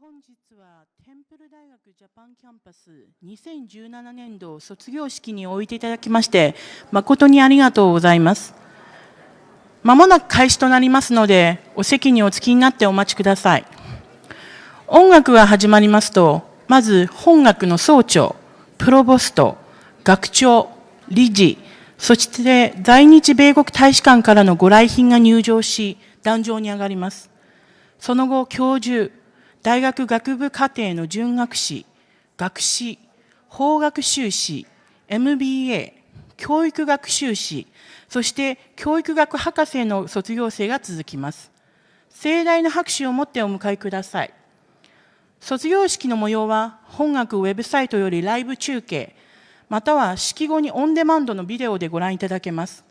本日はテンプル大学ジャパンキャンパス2017年度卒業式においていただきまして誠にありがとうございます。まもなく開始となりますのでお席にお着きになってお待ちください。音楽が始まりますと、まず本学の総長、プロボスト、学長、理事、そして在日米国大使館からのご来賓が入場し、壇上に上がります。その後、教授、大学学部課程の準学士、学士、法学修士、MBA、教育学修士、そして教育学博士の卒業生が続きます。盛大な拍手をもってお迎えください。卒業式の模様は本学ウェブサイトよりライブ中継、または式後にオンデマンドのビデオでご覧いただけます。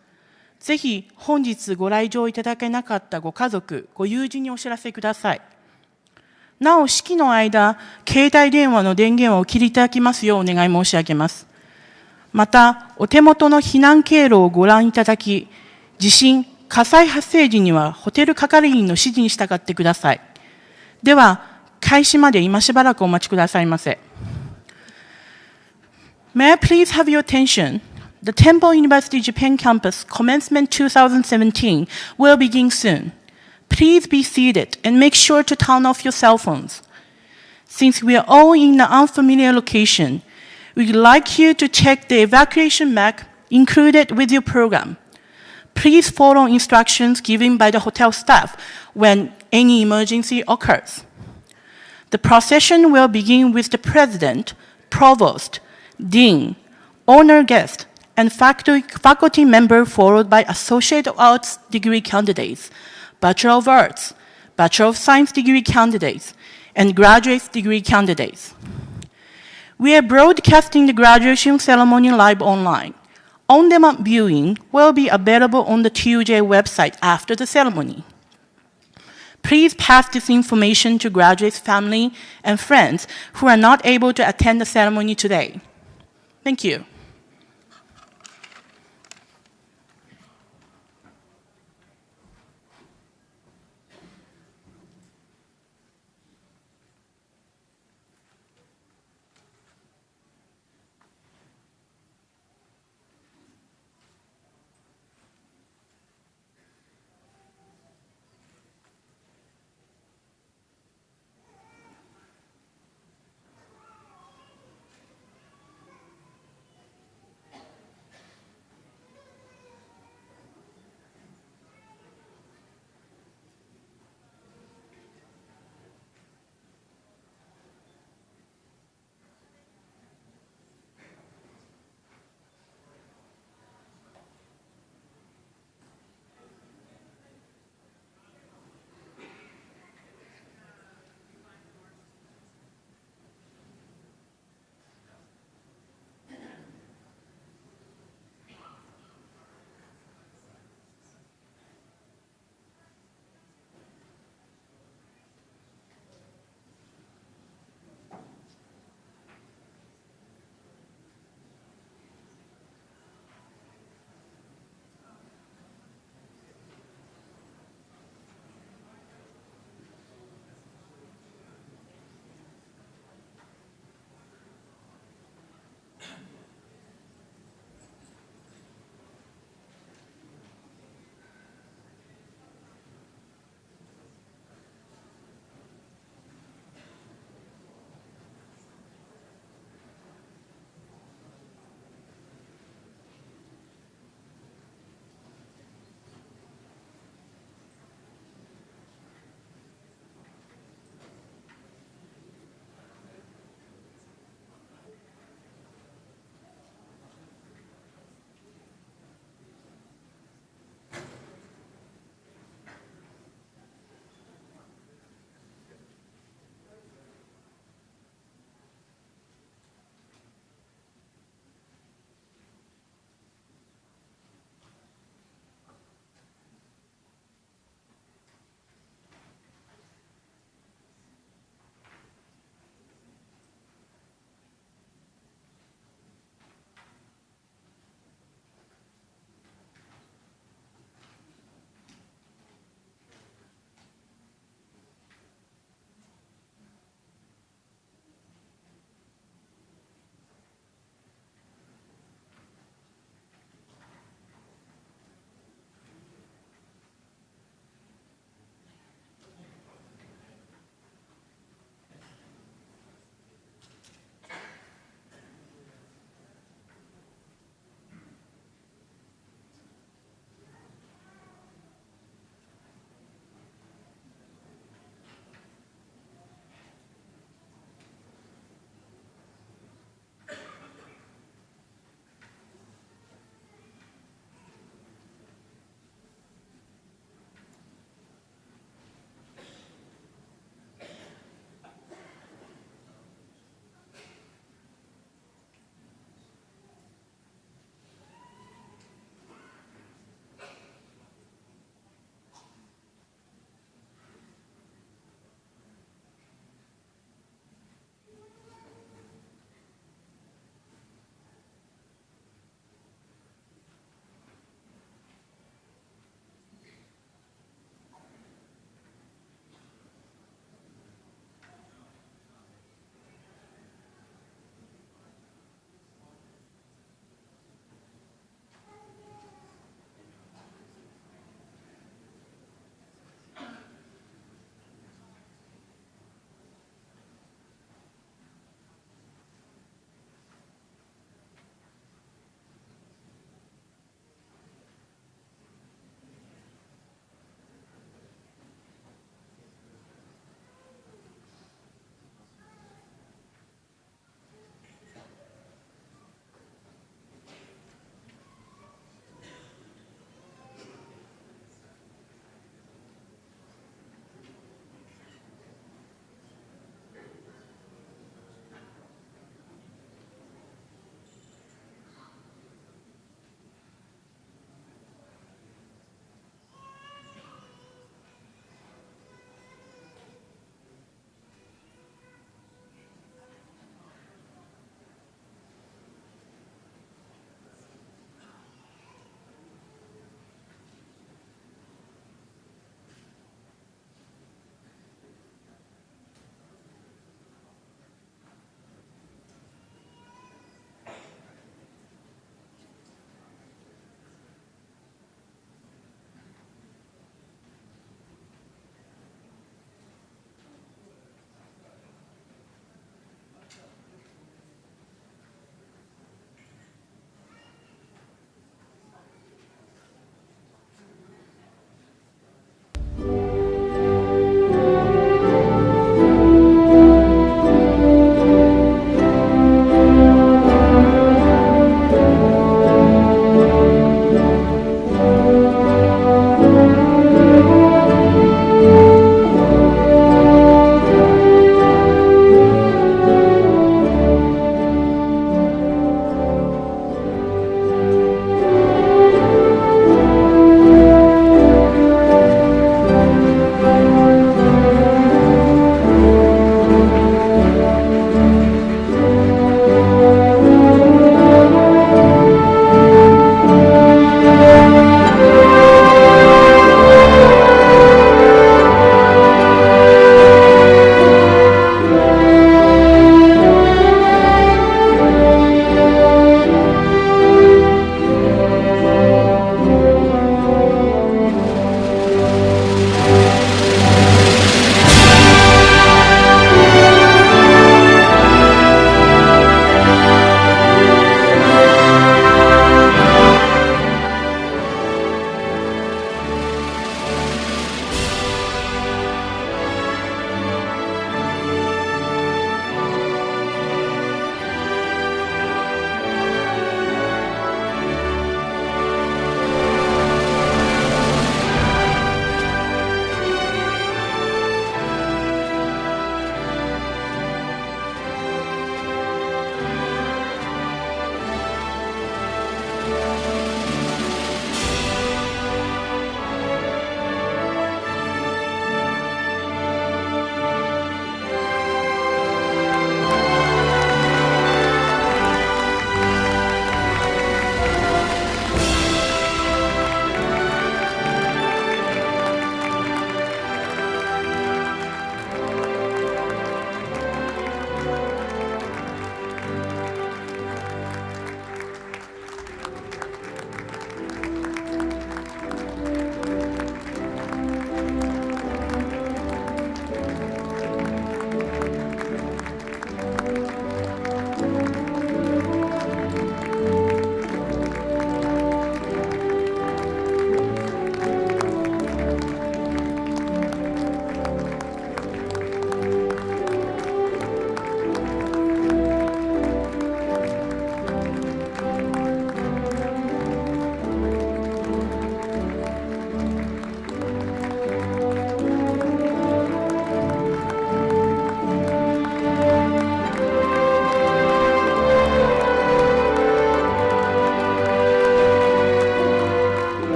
ぜひ本日ご来場いただけなかったご家族、ご友人にお知らせください。なお、式の間、携帯電話の電源をお切りいただきますようお願い申し上げます。また、お手元の避難経路をご覧いただき、地震、火災発生時にはホテル係員の指示に従ってください。では、開始まで今しばらくお待ちくださいませ。May I please have your attention? The Temple University Japan Campus Commencement 2017 will begin soon. Please be seated and make sure to turn off your cell phones. Since we are all in an unfamiliar location, we'd like you to check the evacuation map included with your program. Please follow instructions given by the hotel staff when any emergency occurs. The procession will begin with the president, provost, dean, honor guest, and faculty member followed by associate of arts degree candidates, Bachelor of Arts, Bachelor of Science degree candidates, and graduate degree candidates. We are broadcasting the graduation ceremony live online. On-demand viewing will be available on the TUJ website after the ceremony. Please pass this information to graduates' family and friends who are not able to attend the ceremony today. Thank you.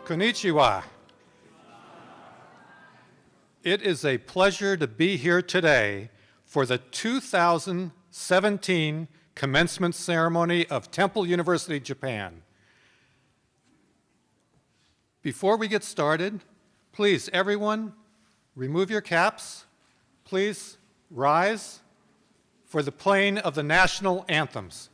Konnichiwa. It is a pleasure to be here today for the 2017 commencement ceremony of Temple University, Japan. Before we get started, please, everyone, remove your caps. Please rise for the playing of the national anthems.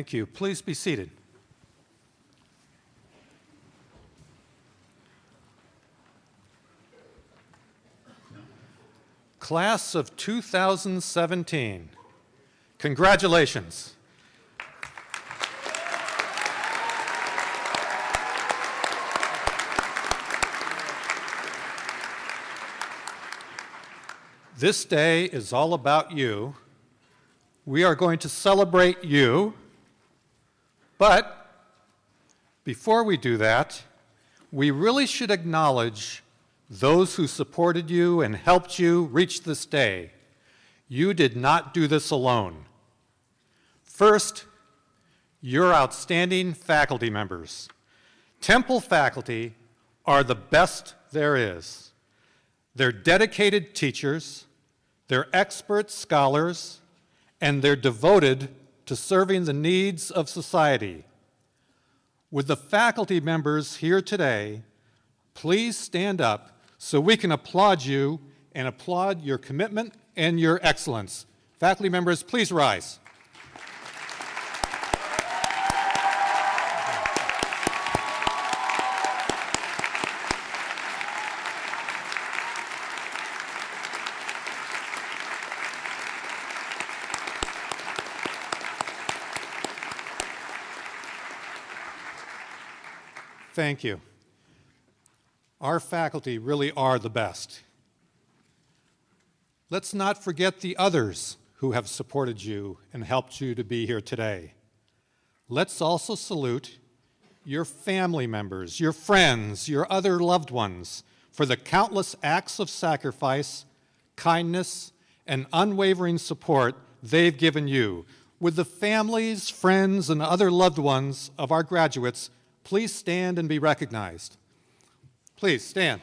Thank you. Please be seated. Class of 2017, congratulations. This day is all about you. We are going to celebrate you. But before we do that, we really should acknowledge those who supported you and helped you reach this day. You did not do this alone. First, your outstanding faculty members. Temple faculty are the best there is. They're dedicated teachers, they're expert scholars, and they're devoted to serving the needs of society. With the faculty members here today, please stand up so we can applaud you and applaud your commitment and your excellence. Faculty members, please rise. Thank you. Our faculty really are the best. Let's not forget the others who have supported you and helped you to be here today. Let's also salute your family members, your friends, your other loved ones for the countless acts of sacrifice, kindness, and unwavering support they've given you. With the families, friends, and other loved ones of our graduates, please stand and be recognized. Please stand.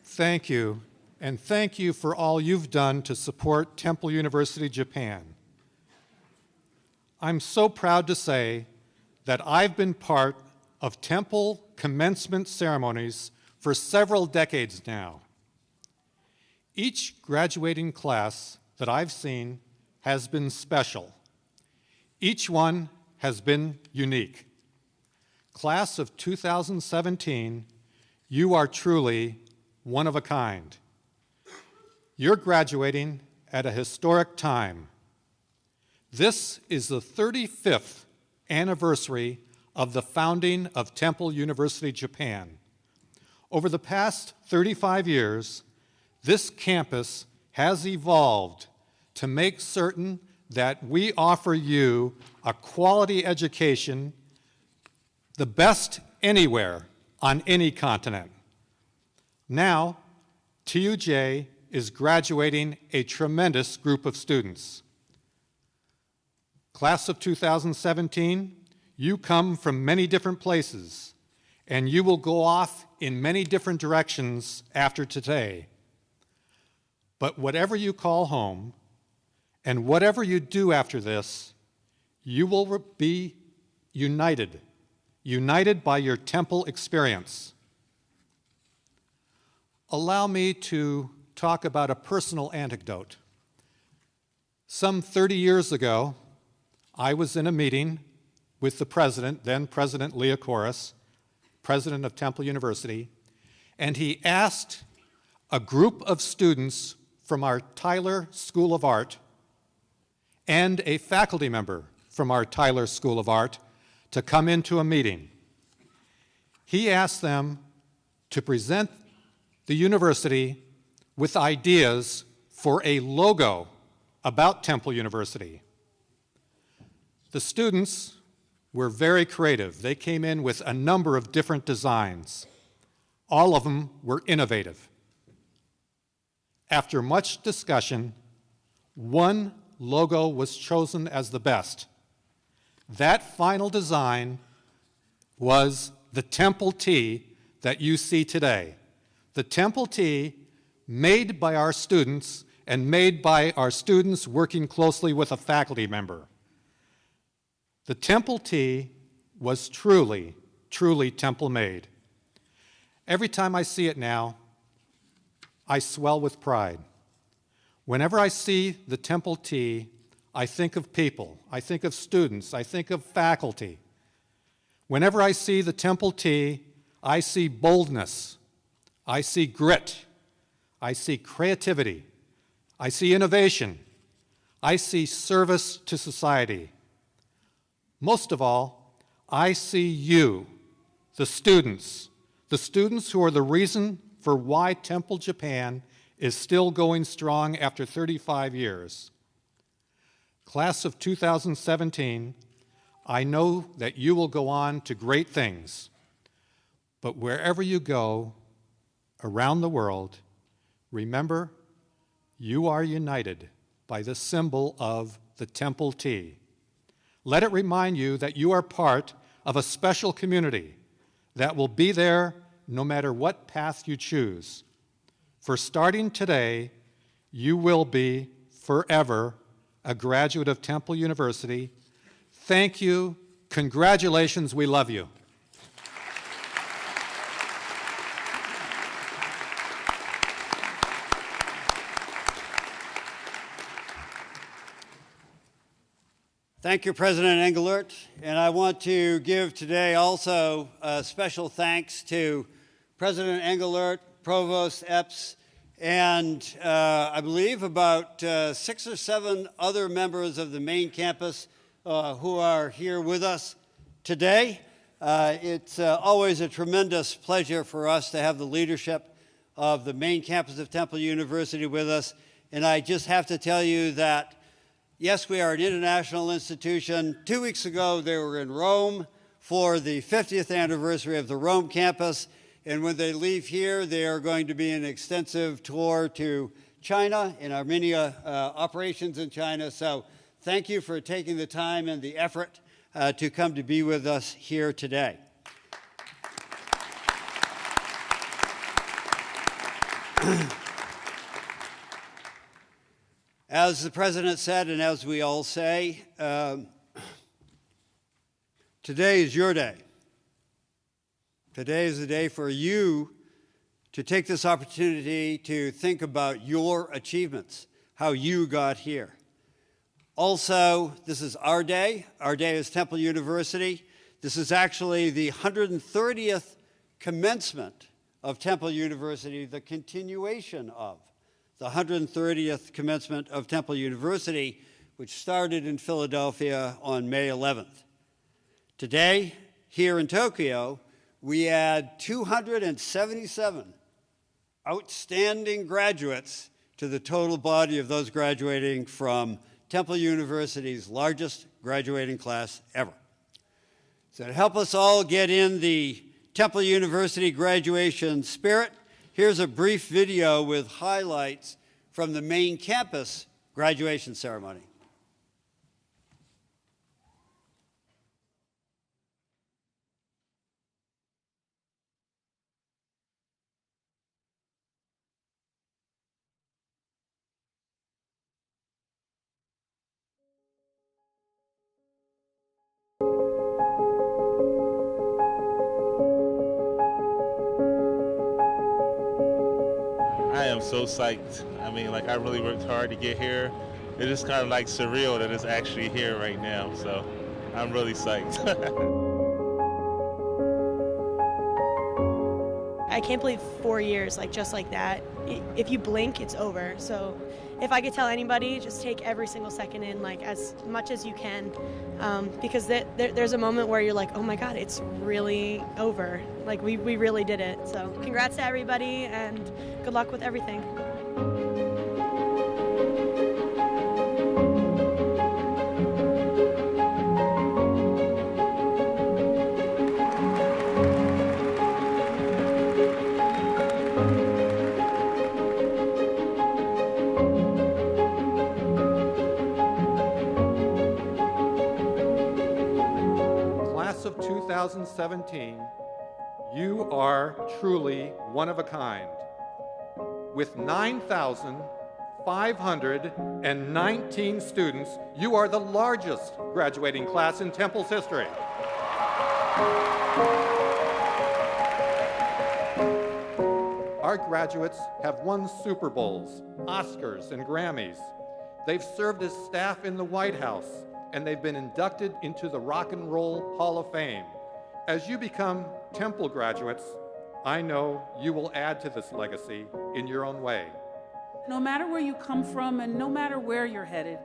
Thank you, and thank you for all you've done to support Temple University Japan. I'm so proud to say that I've been part of Temple commencement ceremonies for several decades now. Each graduating class that I've seen has been special. Each one has been unique. Class of 2017, you are truly one of a kind. You're graduating at a historic time. This is the 35th anniversary of the founding of Temple University Japan. Over the past 35 years, this campus has evolved to make certain that we offer you a quality education, the best anywhere on any continent. Now, TUJ is graduating a tremendous group of students. Class of 2017, you come from many different places, and you will go off in many different directions after today. But whatever you call home, and whatever you do after this, you will be united by your Temple experience. Allow me to talk about a personal anecdote. Some 30 years ago, I was in a meeting with the president, then President Leokoris, president of Temple University, and he asked a group of students from our Tyler School of Art and a faculty member from our Tyler School of Art to come into a meeting. He asked them to present the university with ideas for a logo about Temple University. The students were very creative. They came in with a number of different designs. All of them were innovative. After much discussion, one logo was chosen as the best. That final design was the Temple T that you see today. The Temple T, made by our students and made by our students working closely with a faculty member. The Temple T was truly, truly Temple made. Every time I see it now, I swell with pride. Whenever I see the Temple T, I think of people, I think of students, I think of faculty. Whenever I see the Temple T, I see boldness, I see grit, I see creativity, I see innovation, I see service to society. Most of all, I see you, the students who are the reason for why Temple Japan is still going strong after 35 years. Class of 2017, I know that you will go on to great things, but wherever you go around the world, remember, you are united by the symbol of the Temple T. Let it remind you that you are part of a special community that will be there no matter what path you choose. For starting today, you will be forever a graduate of Temple University. Thank you. Congratulations. We love you. Thank you, President Engelert. And I want to give today also a special thanks to President Engelert, Provost Epps, and I believe about 6 or 7 other members of the main campus who are here with us today. It's always a tremendous pleasure for us to have the leadership of the main campus of Temple University with us. And I just have to tell you that yes, we are an international institution. 2 weeks ago, they were in Rome for the 50th anniversary of the Rome campus. And when they leave here, they are going to be an extensive tour to China and Armenia operations in China. So thank you for taking the time and the effort to come to be with us here today. As the President said, and as we all say, today is your day. Today is the day for you to take this opportunity to think about your achievements, how you got here. Also, this is our day. Our day is Temple University. This is actually the 130th commencement of Temple University, the continuation of the 130th commencement of Temple University, which started in Philadelphia on May 11th. Today, here in Tokyo, we add 277 outstanding graduates to the total body of those graduating from Temple University's largest graduating class ever. So to help us all get in the Temple University graduation spirit, here's a brief video with highlights from the main campus graduation ceremony. I am so psyched. I mean, like, I really worked hard to get here. It's just kind of like surreal that it's actually here right now. So I'm really psyched. I can't believe 4 years, like just like that. If you blink, it's over. So if I could tell anybody, just take every single second in, like as much as you can, because there's a moment where you're like, oh my God, it's really over. Like we really did it. So congrats to everybody and good luck with everything. Class of 2017, you are truly one of a kind. With 9,519 students, you are the largest graduating class in Temple's history. Our graduates have won Super Bowls, Oscars, and Grammys. They've served as staff in the White House, and they've been inducted into the Rock and Roll Hall of Fame. As you become Temple graduates, I know you will add to this legacy in your own way. No matter where you come from and no matter where you're headed,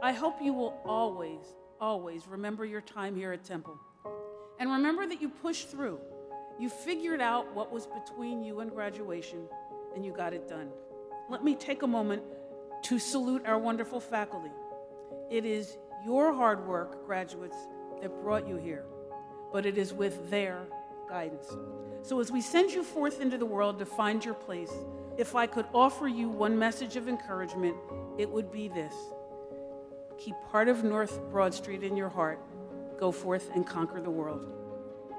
I hope you will always, always remember your time here at Temple. And remember that you pushed through. You figured out what was between you and graduation, and you got it done. Let me take a moment to salute our wonderful faculty. It is your hard work, graduates, that brought you here, but it is with their guidance. So as we send you forth into the world to find your place, if I could offer you one message of encouragement, it would be this: keep part of North Broad Street in your heart. Go forth and conquer the world.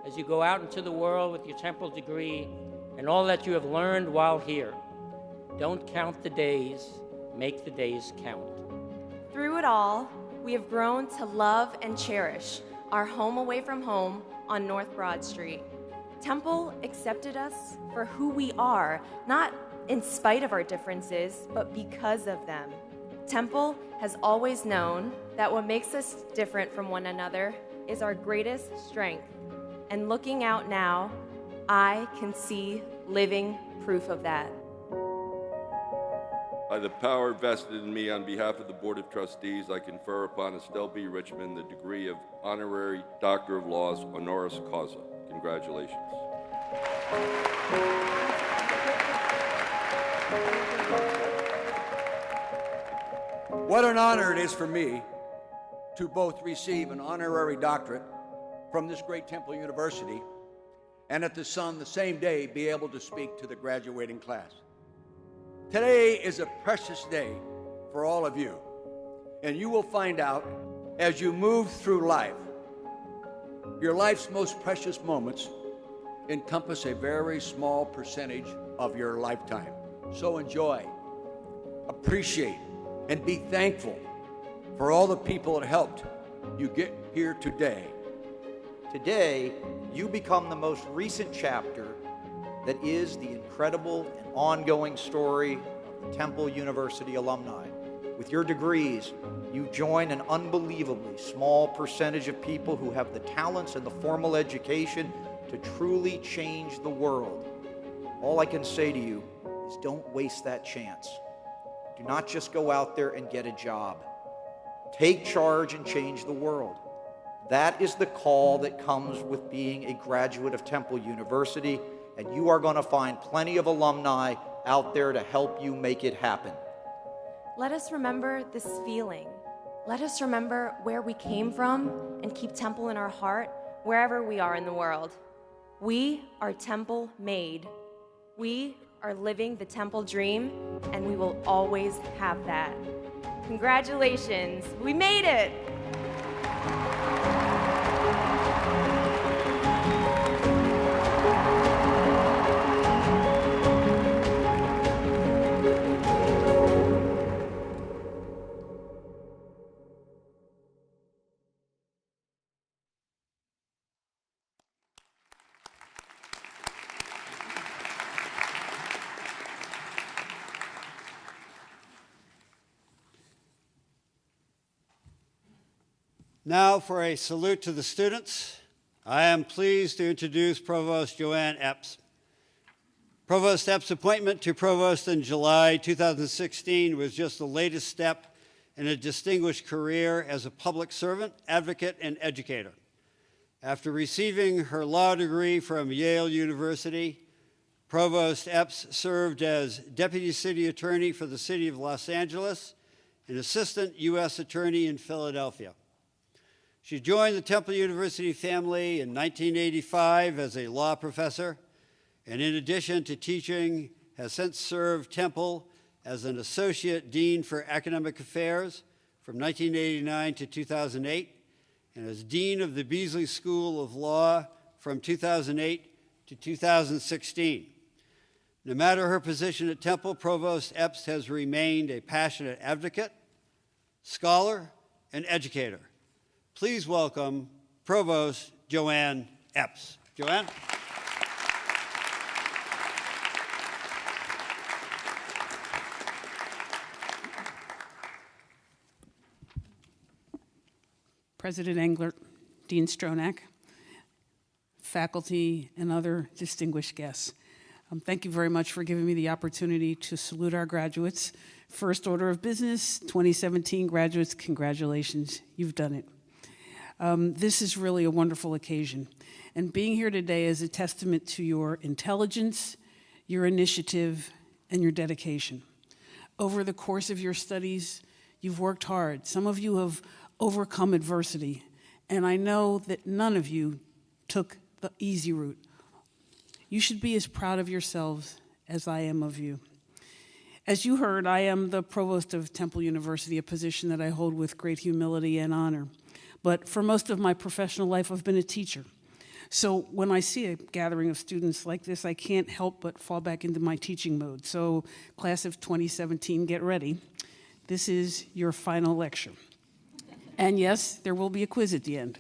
As you go out into the world with your Temple degree and all that you have learned while here, don't count the days, make the days count. Through it all, we have grown to love and cherish our home away from home on North Broad Street. Temple accepted us for who we are, not in spite of our differences, but because of them. Temple has always known that what makes us different from one another is our greatest strength. And looking out now, I can see living proof of that. By the power vested in me on behalf of the Board of Trustees, I confer upon Estelle B. Richmond the degree of Honorary Doctor of Laws, honoris causa. Congratulations. What an honor it is for me to both receive an honorary doctorate from this great Temple University and at the same day be able to speak to the graduating class. Today is a precious day for all of you, and you will find out as you move through life Your life's most precious moments encompass a very small percentage of your lifetime. So enjoy, appreciate, and be thankful for all the people that helped you get here today. Today, you become the most recent chapter that is the incredible and ongoing story of the Temple University alumni. With your degrees, you join an unbelievably small percentage of people who have the talents and the formal education to truly change the world. All I can say to you is don't waste that chance. Do not just go out there and get a job. Take charge and change the world. That is the call that comes with being a graduate of Temple University, and you are going to find plenty of alumni out there to help you make it happen. Let us remember this feeling. Let us remember where we came from and keep Temple in our heart wherever we are in the world. We are Temple made. We are living the Temple dream, and we will always have that. Congratulations, we made it! Now for a salute to the students. I am pleased to introduce Provost Joanne Epps. Provost Epps' appointment to Provost in July 2016 was just the latest step in a distinguished career as a public servant, advocate, and educator. After receiving her law degree from Yale University, Provost Epps served as Deputy City Attorney for the City of Los Angeles and Assistant U.S. Attorney in Philadelphia. She joined the Temple University family in 1985 as a law professor, and in addition to teaching, has since served Temple as an Associate Dean for Academic Affairs from 1989 to 2008, and as Dean of the Beasley School of Law from 2008 to 2016. No matter her position at Temple, Provost Epps has remained a passionate advocate, scholar, and educator. Please welcome Provost Joanne Epps. Joanne? President Englert, Dean Stronach, faculty, and other distinguished guests. Thank you very much for giving me the opportunity to salute our graduates. First order of business, 2017 graduates, congratulations, you've done it. This is really a wonderful occasion. And being here today is a testament to your intelligence, your initiative, and your dedication. Over the course of your studies, you've worked hard. Some of you have overcome adversity, and I know that none of you took the easy route. You should be as proud of yourselves as I am of you. As you heard, I am the provost of Temple University, a position that I hold with great humility and honor. But for most of my professional life, I've been a teacher. So when I see a gathering of students like this, I can't help but fall back into my teaching mode. So class of 2017, get ready. This is your final lecture. And yes, there will be a quiz at the end.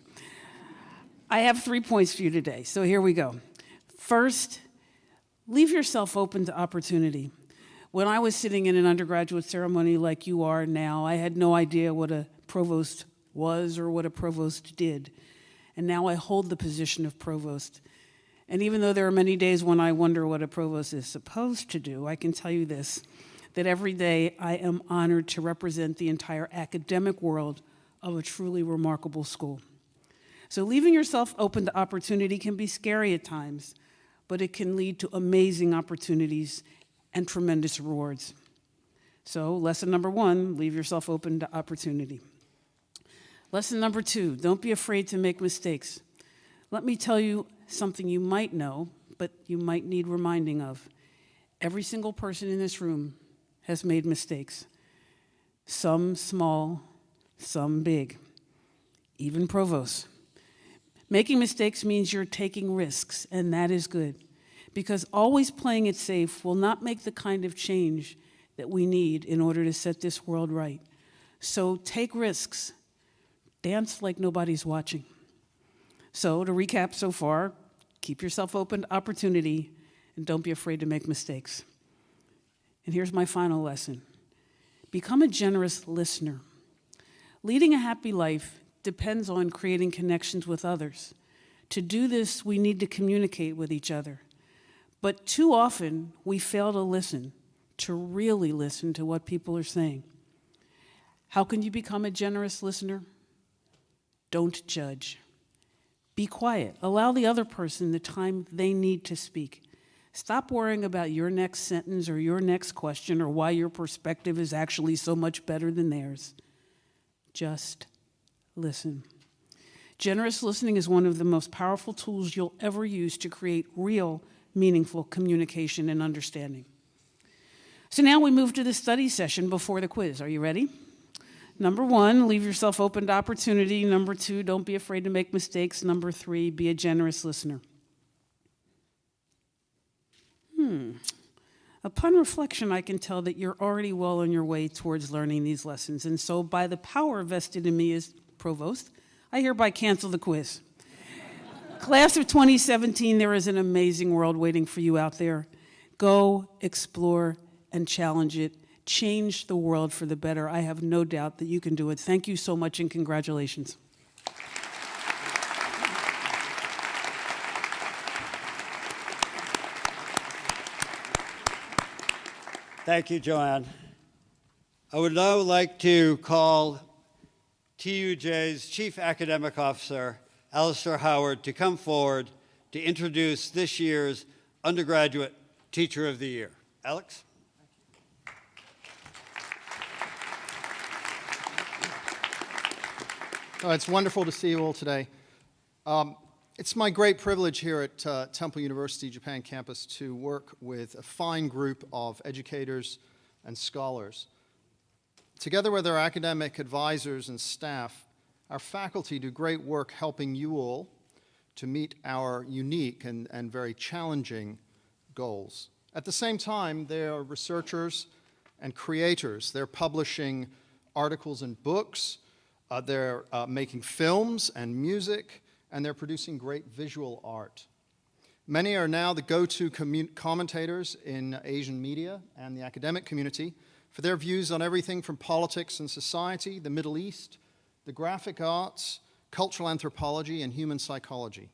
I have 3 points for you today, so here we go. First, leave yourself open to opportunity. When I was sitting in an undergraduate ceremony like you are now, I had no idea what a provost was or what a provost did. And now I hold the position of provost. And even though there are many days when I wonder what a provost is supposed to do, I can tell you this, that every day I am honored to represent the entire academic world of a truly remarkable school. So leaving yourself open to opportunity can be scary at times, but it can lead to amazing opportunities and tremendous rewards. So lesson number 1, leave yourself open to opportunity. Lesson number 2, don't be afraid to make mistakes. Let me tell you something you might know, but you might need reminding of. Every single person in this room has made mistakes. Some small, some big, even provosts. Making mistakes means you're taking risks, and that is good, because always playing it safe will not make the kind of change that we need in order to set this world right. So take risks. Dance like nobody's watching. So to recap so far, keep yourself open to opportunity, and don't be afraid to make mistakes. And here's my final lesson. Become a generous listener. Leading a happy life depends on creating connections with others. To do this, we need to communicate with each other. But too often, we fail to listen, to really listen to what people are saying. How can you become a generous listener? Don't judge. Be quiet. Allow the other person the time they need to speak. Stop worrying about your next sentence or your next question or why your perspective is actually so much better than theirs. Just listen. Generous listening is one of the most powerful tools you'll ever use to create real, meaningful communication and understanding. So now we move to the study session before the quiz. Are you ready? Number 1, leave yourself open to opportunity. Number 2, don't be afraid to make mistakes. Number 3, be a generous listener. Upon reflection, I can tell that you're already well on your way towards learning these lessons. And so by the power vested in me as provost, I hereby cancel the quiz. Class of 2017, there is an amazing world waiting for you out there. Go, explore, and challenge it. Change the world for the better. I have no doubt that you can do it. Thank you so much and congratulations. Thank you, Joanne. I would now like to call TUJ's Chief Academic Officer, Alistair Howard, to come forward to introduce this year's Undergraduate Teacher of the Year. Alex? Oh, it's wonderful to see you all today. It's my great privilege here at Temple University Japan campus to work with a fine group of educators and scholars. Together with our academic advisors and staff, our faculty do great work helping you all to meet our unique and very challenging goals. At the same time, they are researchers and creators. They're publishing articles and books, they're making films and music, and they're producing great visual art. Many are now the go-to commentators in Asian media and the academic community for their views on everything from politics and society, the Middle East, the graphic arts, cultural anthropology, and human psychology.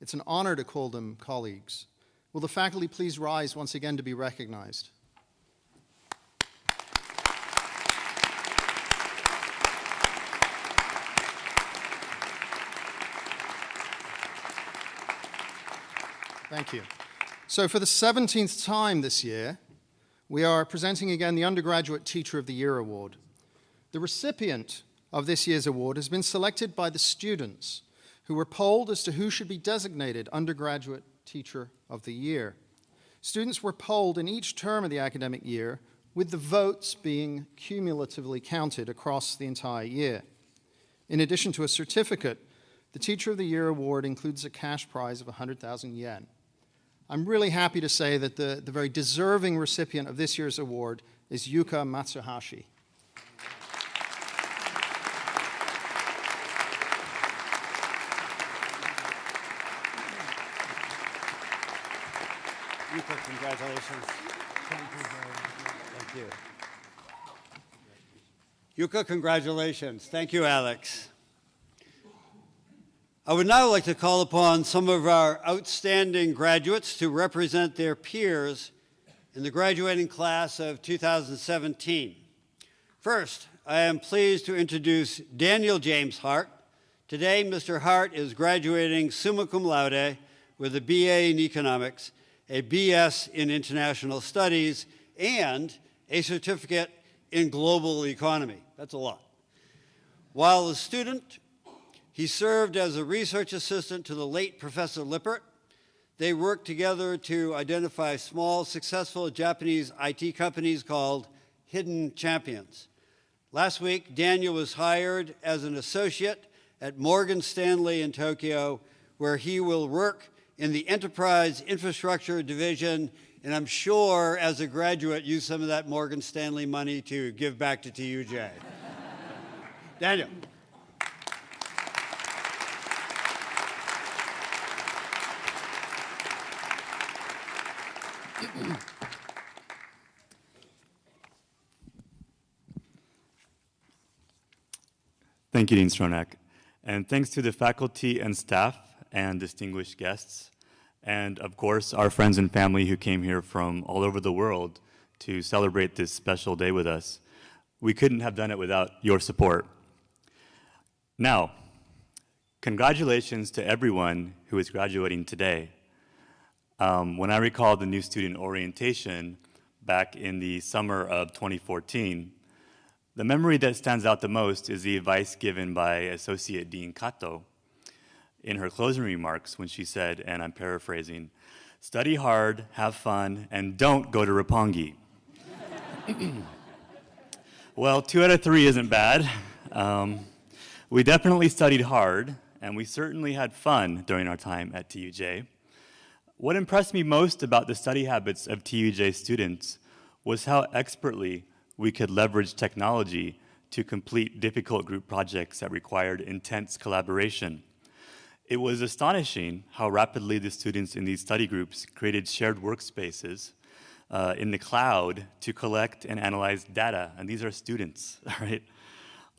It's an honor to call them colleagues. Will the faculty please rise once again to be recognized? Thank you. So for the 17th time this year, we are presenting again the Undergraduate Teacher of the Year Award. The recipient of this year's award has been selected by the students who were polled as to who should be designated Undergraduate Teacher of the Year. Students were polled in each term of the academic year, with the votes being cumulatively counted across the entire year. In addition to a certificate, the Teacher of the Year Award includes a cash prize of 100,000 yen. I'm really happy to say that the very deserving recipient of this year's award is Yuka Matsuhashi. Yuka, congratulations. Thank you. Yuka, congratulations. Thank you, Alex. I would now like to call upon some of our outstanding graduates to represent their peers in the graduating class of 2017. First, I am pleased to introduce Daniel James Hart. Today, Mr. Hart is graduating summa cum laude with a BA in Economics, a BS in International Studies, and a certificate in Global Economy. That's a lot. While a student, he served as a research assistant to the late Professor Lippert. They worked together to identify small, successful Japanese IT companies called Hidden Champions. Last week, Daniel was hired as an associate at Morgan Stanley in Tokyo, where he will work in the Enterprise Infrastructure Division, and I'm sure as a graduate use some of that Morgan Stanley money to give back to TUJ. Daniel. Thank you, Dean Stronach. And thanks to the faculty and staff and distinguished guests, and of course, our friends and family who came here from all over the world to celebrate this special day with us. We couldn't have done it without your support. Now, congratulations to everyone who is graduating today. When I recall the new student orientation back in the summer of 2014, the memory that stands out the most is the advice given by Associate Dean Kato in her closing remarks when she said, and I'm paraphrasing, "Study hard, have fun, and don't go to Roppongi." Well, 2 out of 3 isn't bad. We definitely studied hard, and we certainly had fun during our time at TUJ. What impressed me most about the study habits of TUJ students was how expertly we could leverage technology to complete difficult group projects that required intense collaboration. It was astonishing how rapidly the students in these study groups created shared workspaces in the cloud to collect and analyze data, and these are students, right?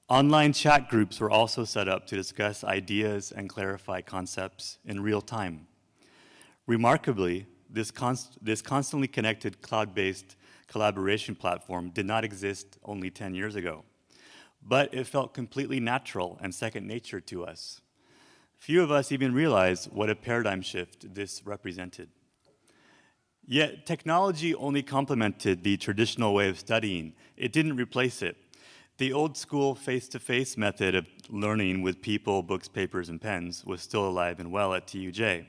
Online chat groups were also set up to discuss ideas and clarify concepts in real time. Remarkably, this constantly connected cloud-based collaboration platform did not exist only 10 years ago, but it felt completely natural and second nature to us. Few of us even realized what a paradigm shift this represented. Yet technology only complemented the traditional way of studying. It didn't replace it. The old school face-to-face method of learning with people, books, papers, and pens was still alive and well at TUJ.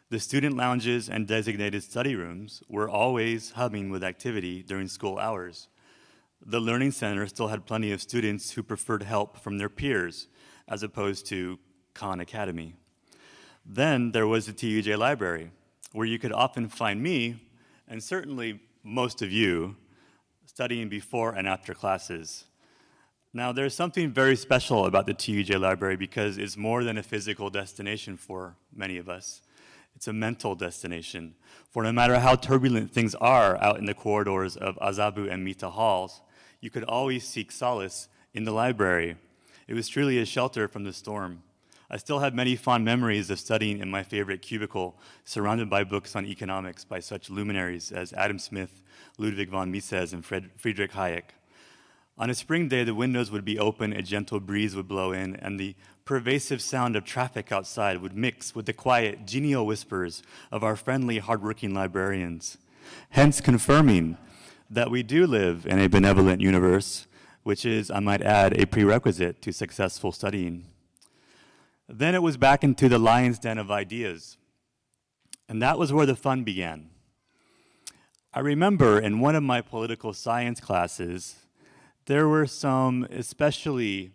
The student lounges and designated study rooms were always humming with activity during school hours. The Learning Center still had plenty of students who preferred help from their peers, as opposed to Khan Academy. Then there was the TUJ Library, where you could often find me, and certainly most of you, studying before and after classes. Now, there's something very special about the TUJ Library because it's more than a physical destination for many of us. It's a mental destination. For no matter how turbulent things are out in the corridors of Azabu and Mita halls, you could always seek solace in the library. It was truly a shelter from the storm. I still have many fond memories of studying in my favorite cubicle, surrounded by books on economics by such luminaries as Adam Smith, Ludwig von Mises, and Friedrich Hayek. On a spring day, the windows would be open, a gentle breeze would blow in, and the pervasive sound of traffic outside would mix with the quiet, genial whispers of our friendly, hardworking librarians, hence confirming that we do live in a benevolent universe, which is, I might add, a prerequisite to successful studying. Then it was back into the lion's den of ideas, and that was where the fun began. I remember in one of my political science classes, there were some especially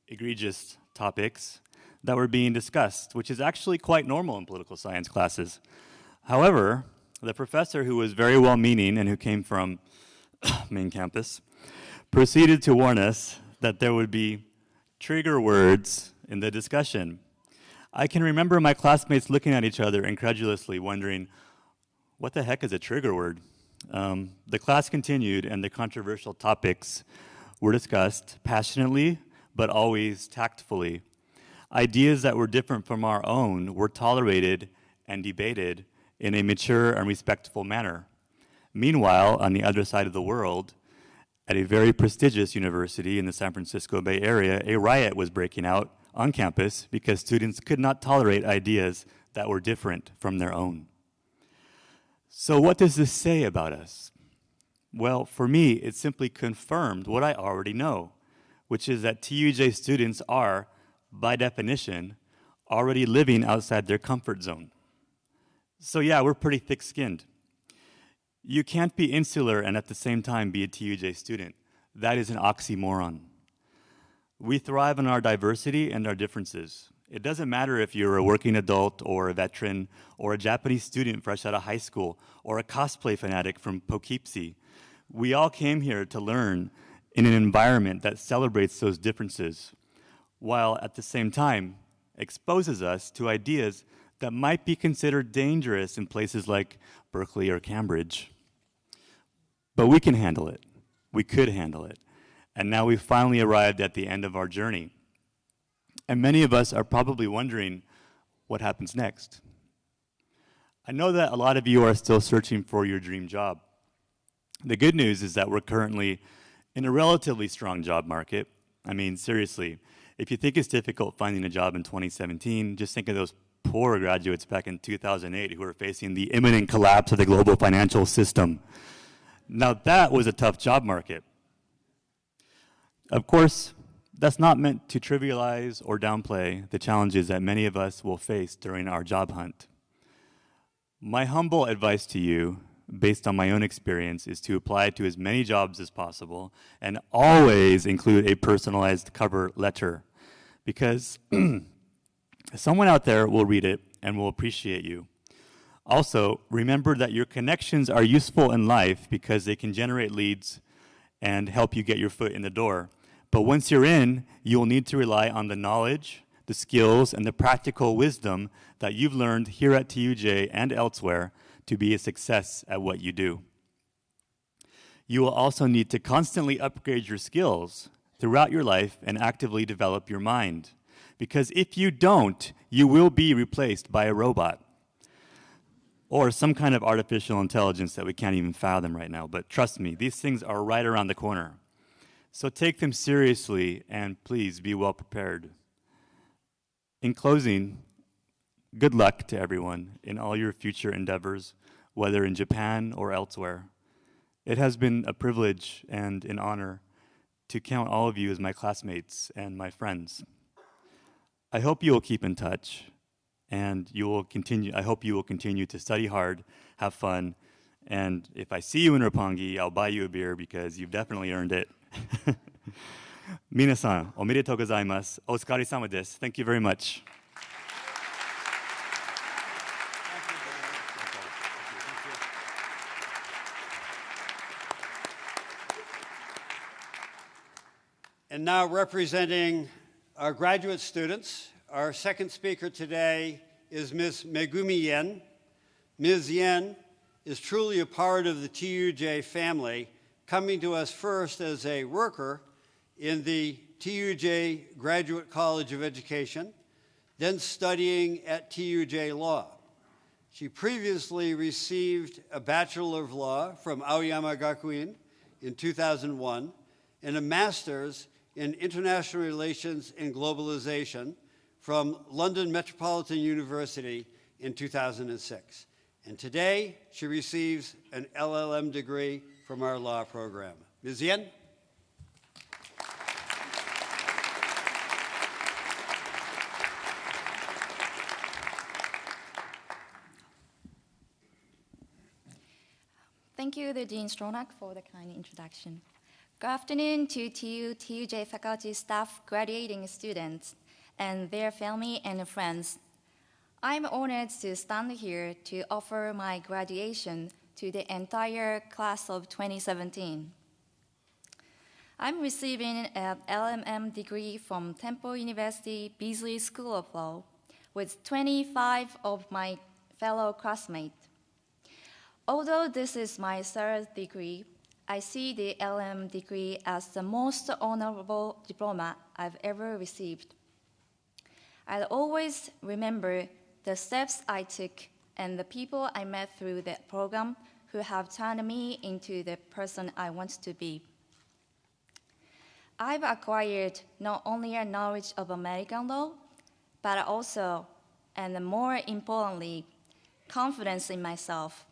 egregious topics that were being discussed, which is actually quite normal in political science classes. However, the professor, who was very well-meaning and who came from main campus, proceeded to warn us that there would be trigger words in the discussion. I can remember my classmates looking at each other incredulously, wondering, what the heck is a trigger word? The class continued, and the controversial topics were discussed passionately, but always tactfully. Ideas that were different from our own were tolerated and debated in a mature and respectful manner. Meanwhile, on the other side of the world, at a very prestigious university in the San Francisco Bay Area, a riot was breaking out on campus because students could not tolerate ideas that were different from their own. So what does this say about us? Well, for me, it simply confirmed what I already know, which is that TUJ students are, by definition, already living outside their comfort zone. So yeah, we're pretty thick-skinned. You can't be insular and at the same time be a TUJ student. That is an oxymoron. We thrive on our diversity and our differences. It doesn't matter if you're a working adult or a veteran or a Japanese student fresh out of high school or a cosplay fanatic from Poughkeepsie. We all came here to learn in an environment that celebrates those differences, while at the same time exposes us to ideas that might be considered dangerous in places like Berkeley or Cambridge. But we can handle it. We could handle it. And now we've finally arrived at the end of our journey. And many of us are probably wondering what happens next. I know that a lot of you are still searching for your dream job. The good news is that we're currently in a relatively strong job market. I mean, seriously, if you think it's difficult finding a job in 2017, just think of those poor graduates back in 2008 who were facing the imminent collapse of the global financial system. Now that was a tough job market. Of course, that's not meant to trivialize or downplay the challenges that many of us will face during our job hunt. My humble advice to you, based on my own experience, is to apply to as many jobs as possible and always include a personalized cover letter, because someone out there will read it and will appreciate you. Also, remember that your connections are useful in life because they can generate leads and help you get your foot in the door. But once you're in, you will need to rely on the knowledge, the skills, and the practical wisdom that you've learned here at TUJ and elsewhere to be a success at what you do. You will also need to constantly upgrade your skills throughout your life and actively develop your mind. Because if you don't, you will be replaced by a robot or some kind of artificial intelligence that we can't even fathom right now. But trust me, these things are right around the corner. So take them seriously and please be well prepared. In closing, good luck to everyone in all your future endeavors, whether in Japan or elsewhere. It has been a privilege and an honor to count all of you as my classmates and my friends. I hope you will keep in touch, and I hope you will continue to study hard, have fun, and if I see you in Roppongi, I'll buy you a beer because you've definitely earned it. 皆さん、おめでとうございます。お疲れ様です。Thank you very much. And now representing our graduate students, our second speaker today is Ms. Megumi Yen. Ms. Yen is truly a part of the TUJ family, coming to us first as a worker in the TUJ Graduate College of Education, then studying at TUJ Law. She previously received a Bachelor of Law from Aoyama Gakuin in 2001 and a Master's in International Relations and Globalization from London Metropolitan University in 2006. And today, she receives an LLM degree from our law program. Ms. Yen? Thank you, the Dean Stronach, for the kind introduction. Good afternoon to TUJ faculty, staff, graduating students, and their family and friends. I'm honored to stand here to offer my graduation to the entire class of 2017. I'm receiving an LLM degree from Temple University Beasley School of Law with 25 of my fellow classmates. Although this is my third degree, I see the LLM degree as the most honorable diploma I've ever received. I'll always remember the steps I took and the people I met through the program who have turned me into the person I want to be. I've acquired not only a knowledge of American law, but also, and more importantly, confidence in myself.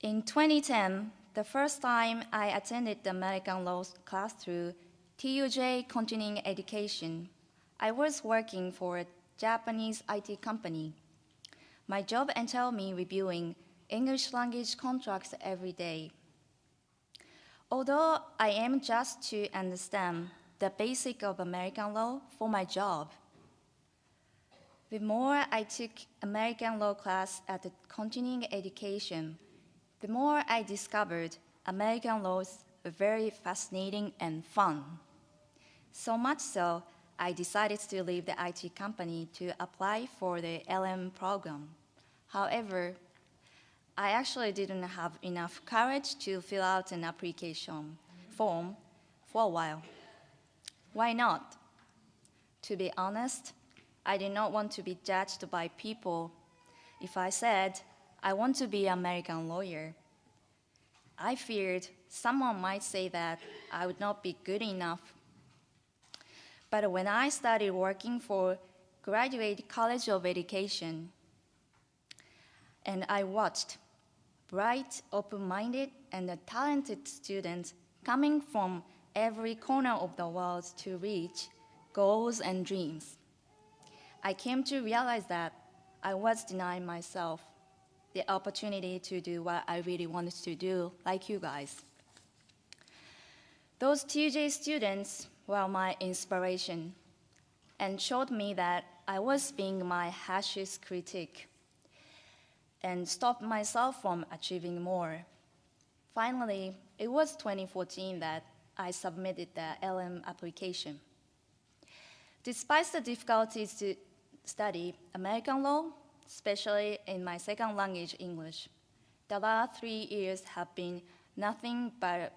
In 2010, the first time I attended the American law class through TUJ Continuing Education, I was working for a Japanese IT company. My job entailed me reviewing English language contracts every day. Although I aimed just to understand the basic of American law for my job. The more I took American law class at the continuing education, the more I discovered American laws were very fascinating and fun. So much so, I decided to leave the IT company to apply for the LM program. However, I actually didn't have enough courage to fill out an application form for a while. Why not? To be honest, I did not want to be judged by people if I said, I want to be an American lawyer. I feared someone might say that I would not be good enough. But when I started working for Graduate College of Education, and I watched bright, open-minded, and talented students coming from every corner of the world to reach goals and dreams, I came to realize that I was denying myself the opportunity to do what I really wanted to do, like you guys. Those TUJ students were my inspiration and showed me that I was being my harshest critic and stopped myself from achieving more. Finally, it was 2014 that I submitted the LM application. Despite the difficulties to study American law, especially in my second language, English, the last 3 years have been nothing but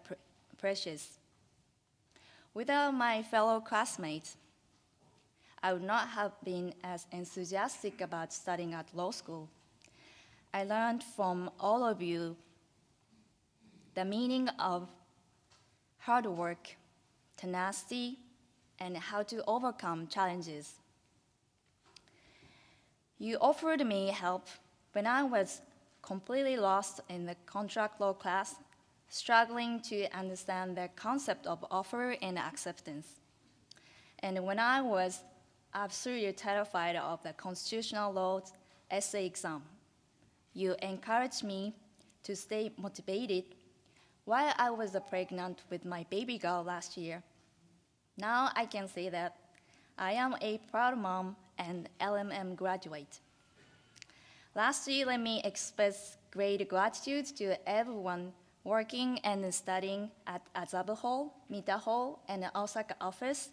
precious. Without my fellow classmates, I would not have been as enthusiastic about studying at law school. I learned from all of you the meaning of hard work, tenacity, and how to overcome challenges. You offered me help when I was completely lost in the contract law class, struggling to understand the concept of offer and acceptance. And when I was absolutely terrified of the constitutional law essay exam, you encouraged me to stay motivated while I was pregnant with my baby girl last year. Now I can say that I am a proud mom and LMM graduate. Lastly, let me express great gratitude to everyone working and studying at Azabu Hall, Mita Hall, and Osaka office.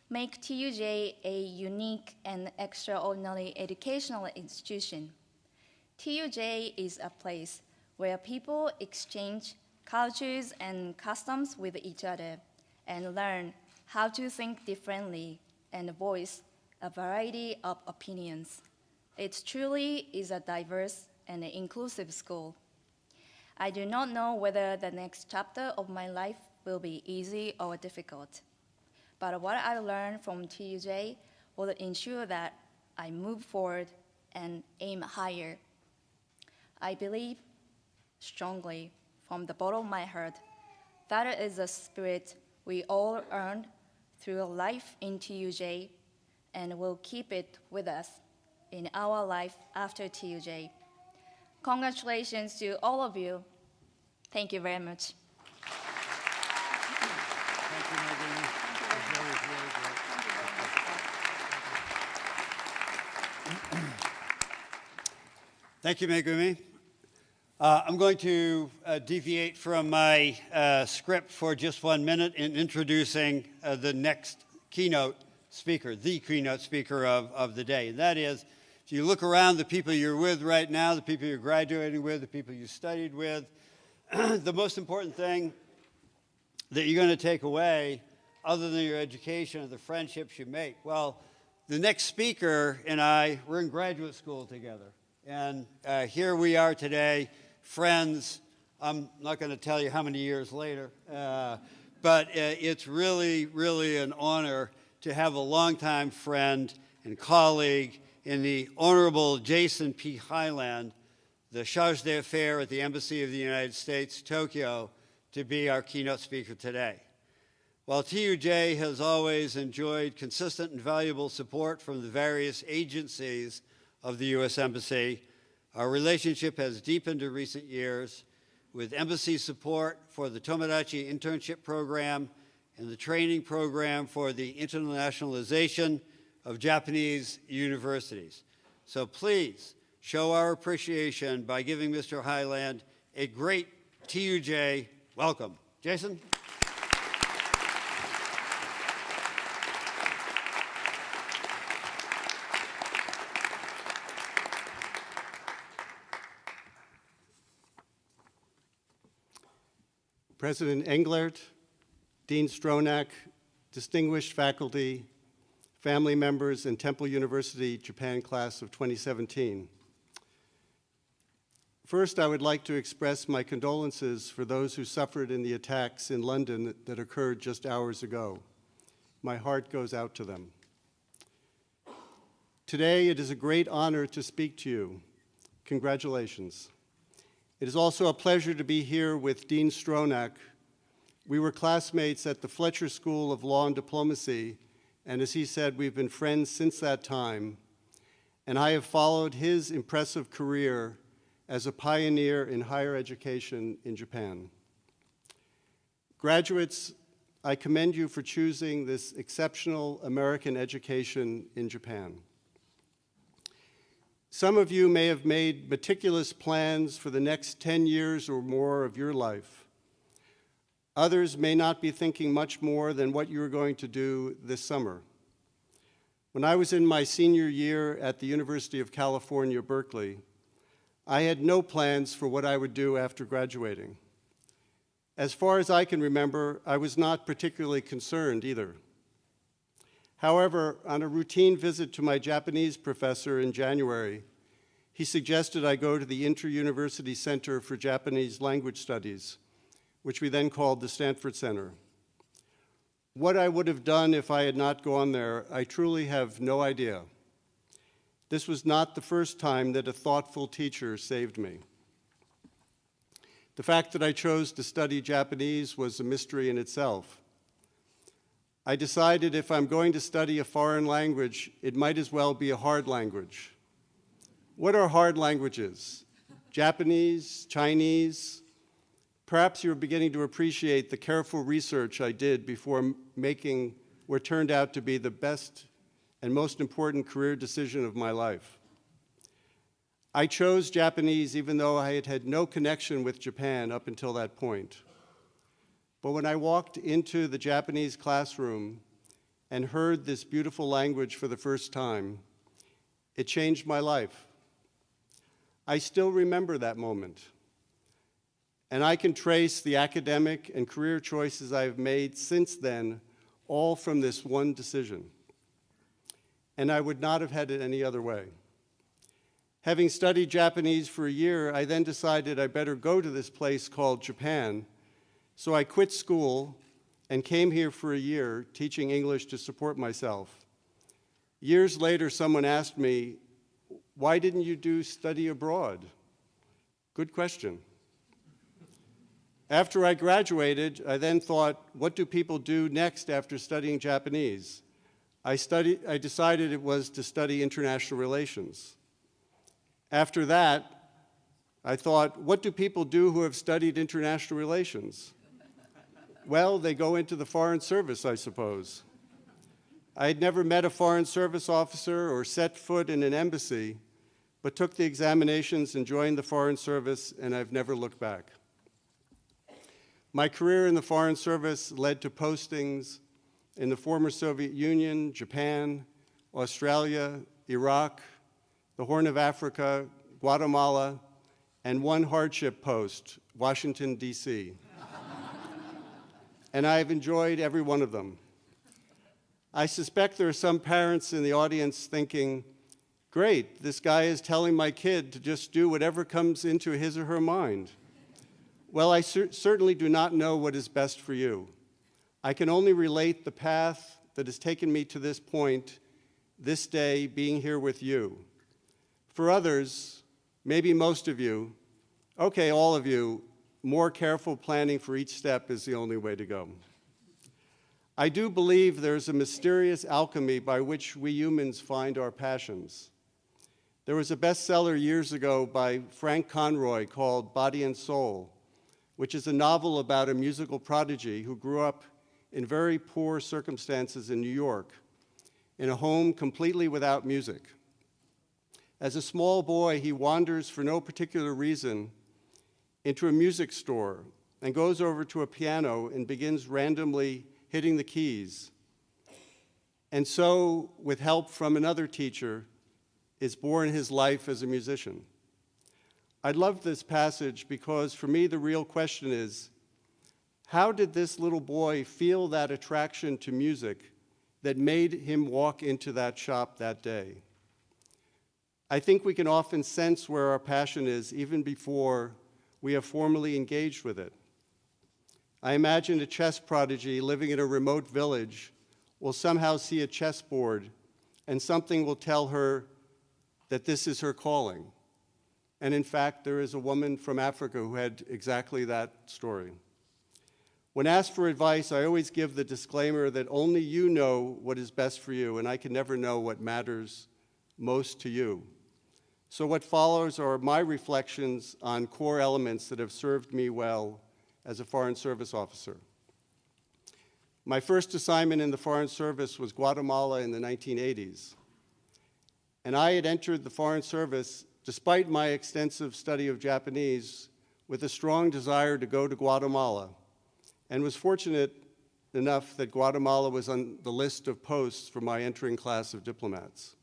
Make TUJ a unique and extraordinary educational institution. TUJ is a place where people exchange cultures and customs with each other and learn how to think differently and voice a variety of opinions. It truly is a diverse and inclusive school. I do not know whether the next chapter of my life will be easy or difficult, but what I learned from TUJ will ensure that I move forward and aim higher. I believe strongly from the bottom of my heart that is the spirit we all earned through life in TUJ and will keep it with us in our life after TUJ. Congratulations to all of you. Thank you very much. Thank you, Megumi. That was really great. Thank you, Megumi. I'm going to deviate from my script for just 1 minute in introducing the next keynote speaker, the keynote speaker of the day. And that is, if you look around the people you're with right now, the people you're graduating with, the people you studied with, the most important thing that you're going to take away, other than your education, are the friendships you make. Well, the next speaker and I, we're in graduate school together. And here we are today, friends. I'm not going to tell you how many years later, but it's really, really an honor to have a longtime friend and colleague in the Honorable Jason P. Highland, the Charge d'Affaires at the Embassy of the United States, Tokyo, to be our keynote speaker today. While TUJ has always enjoyed consistent and valuable support from the various agencies of the U.S. Embassy, our relationship has deepened in recent years with embassy support for the Tomodachi Internship Program and the training program for the internationalization of Japanese universities. So please show our appreciation by giving Mr. Highland a great TUJ welcome. Jason? President Englert, Dean Stronach, distinguished faculty, family members, and Temple University Japan class of 2017. First, I would like to express my condolences for those who suffered in the attacks in London that occurred just hours ago. My heart goes out to them. Today, it is a great honor to speak to you. Congratulations. It is also a pleasure to be here with Dean Stronach. We were classmates at the Fletcher School of Law and Diplomacy, and as he said, we've been friends since that time, and I have followed his impressive career as a pioneer in higher education in Japan. Graduates, I commend you for choosing this exceptional American education in Japan. Some of you may have made meticulous plans for the next 10 years or more of your life. Others may not be thinking much more than what you are going to do this summer. When I was in my senior year at the University of California, Berkeley, I had no plans for what I would do after graduating. As far as I can remember, I was not particularly concerned either. However, on a routine visit to my Japanese professor in January, he suggested I go to the Inter-University Center for Japanese Language Studies, which we then called the Stanford Center. What I would have done if I had not gone there, I truly have no idea. This was not the first time that a thoughtful teacher saved me. The fact that I chose to study Japanese was a mystery in itself. I decided if I'm going to study a foreign language, it might as well be a hard language. What are hard languages? Japanese, Chinese? Perhaps you're beginning to appreciate the careful research I did before making what turned out to be the best and most important career decision of my life. I chose Japanese even though I had had no connection with Japan up until that point. But when I walked into the Japanese classroom and heard this beautiful language for the first time, it changed my life. I still remember that moment. And I can trace the academic and career choices I've made since then, all from this one decision. And I would not have had it any other way. Having studied Japanese for a year, I then decided I better go to this place called Japan. So I quit school and came here for a year teaching English to support myself. Years later, someone asked me, "Why didn't you do study abroad?" Good question. After I graduated, I then thought, what do people do next after studying Japanese? I decided it was to study international relations. After that, I thought, what do people do who have studied international relations? Well, they go into the Foreign Service, I suppose. I had never met a Foreign Service officer or set foot in an embassy, but took the examinations and joined the Foreign Service, and I've never looked back. My career in the Foreign Service led to postings in the former Soviet Union, Japan, Australia, Iraq, the Horn of Africa, Guatemala, and one hardship post, Washington, D.C. And I've enjoyed every one of them. I suspect there are some parents in the audience thinking, great, this guy is telling my kid to just do whatever comes into his or her mind. Well, I certainly do not know what is best for you. I can only relate the path that has taken me to this point, this day, being here with you. For others, maybe most of you, okay, all of you, more careful planning for each step is the only way to go. I do believe there's a mysterious alchemy by which we humans find our passions. There was a bestseller years ago by Frank Conroy called Body and Soul, which is a novel about a musical prodigy who grew up in very poor circumstances in New York, in a home completely without music. As a small boy, he wanders for no particular reason into a music store and goes over to a piano and begins randomly hitting the keys. And so, with help from another teacher, is born his life as a musician. I love this passage because for me the real question is, how did this little boy feel that attraction to music that made him walk into that shop that day? I think we can often sense where our passion is even before we have formally engaged with it. I imagine a chess prodigy living in a remote village will somehow see a chessboard and something will tell her that this is her calling. And in fact, there is a woman from Africa who had exactly that story. When asked for advice, I always give the disclaimer that only you know what is best for you, and I can never know what matters most to you. So what follows are my reflections on core elements that have served me well as a Foreign Service officer. My first assignment in the Foreign Service was Guatemala in the 1980s. And I had entered the Foreign Service, despite my extensive study of Japanese, with a strong desire to go to Guatemala, and was fortunate enough that Guatemala was on the list of posts for my entering class of diplomats.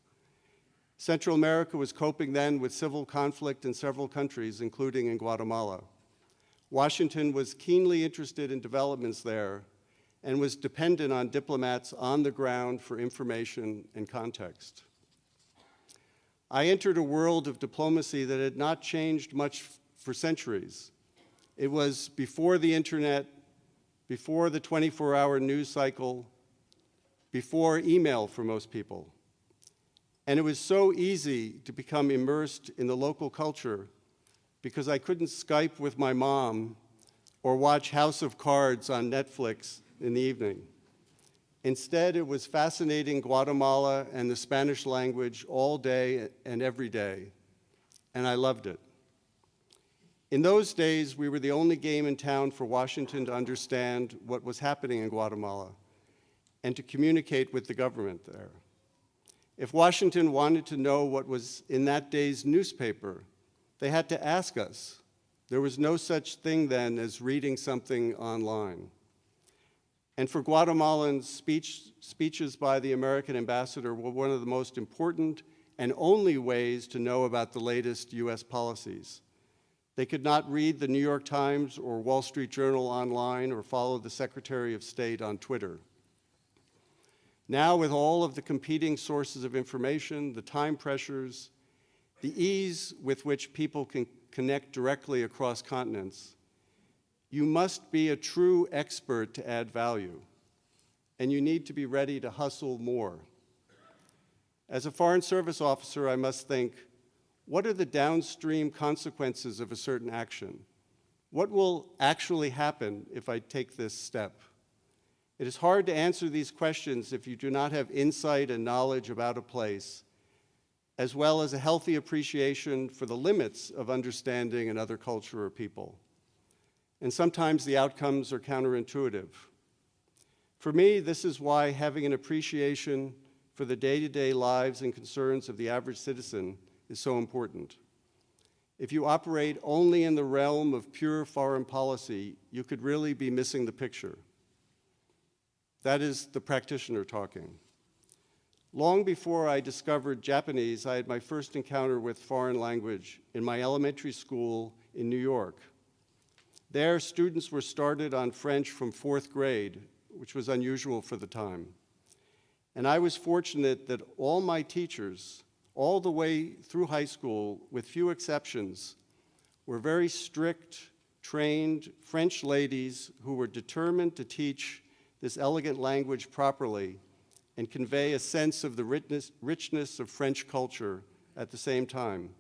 Central America was coping then with civil conflict in several countries, including in Guatemala. Washington was keenly interested in developments there and was dependent on diplomats on the ground for information and context. I entered a world of diplomacy that had not changed much for centuries. It was before the internet, before the 24-hour news cycle, before email for most people. And it was so easy to become immersed in the local culture because I couldn't Skype with my mom or watch House of Cards on Netflix in the evening. Instead, it was fascinating Guatemala and the Spanish language all day and every day, and I loved it. In those days, we were the only game in town for Washington to understand what was happening in Guatemala and to communicate with the government there. If Washington wanted to know what was in that day's newspaper, they had to ask us. There was no such thing then as reading something online. And for Guatemalans, speeches by the American ambassador were one of the most important and only ways to know about the latest US policies. They could not read the New York Times or Wall Street Journal online or follow the Secretary of State on Twitter. Now, with all of the competing sources of information, the time pressures, the ease with which people can connect directly across continents, you must be a true expert to add value, and you need to be ready to hustle more. As a Foreign Service officer, I must think, what are the downstream consequences of a certain action? What will actually happen if I take this step? It is hard to answer these questions if you do not have insight and knowledge about a place, as well as a healthy appreciation for the limits of understanding another culture or people. And sometimes the outcomes are counterintuitive. For me, this is why having an appreciation for the day-to-day lives and concerns of the average citizen is so important. If you operate only in the realm of pure foreign policy, you could really be missing the picture. That is the practitioner talking. Long before I discovered Japanese, I had my first encounter with foreign language in my elementary school in New York. There, students were started on French from 4th grade, which was unusual for the time. And I was fortunate that all my teachers, all the way through high school, with few exceptions, were very strict, trained French ladies who were determined to teach this elegant language properly and convey a sense of the richness of French culture at the same time.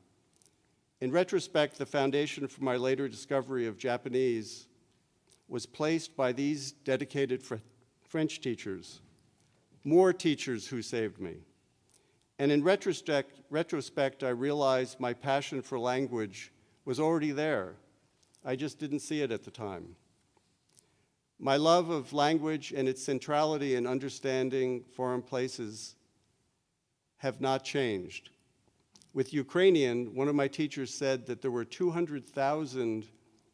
In retrospect, the foundation for my later discovery of Japanese was placed by these dedicated French teachers, more teachers who saved me. And in retrospect, I realized my passion for language was already there. I just didn't see it at the time. My love of language and its centrality in understanding foreign places have not changed. With Ukrainian, one of my teachers said that there were 200,000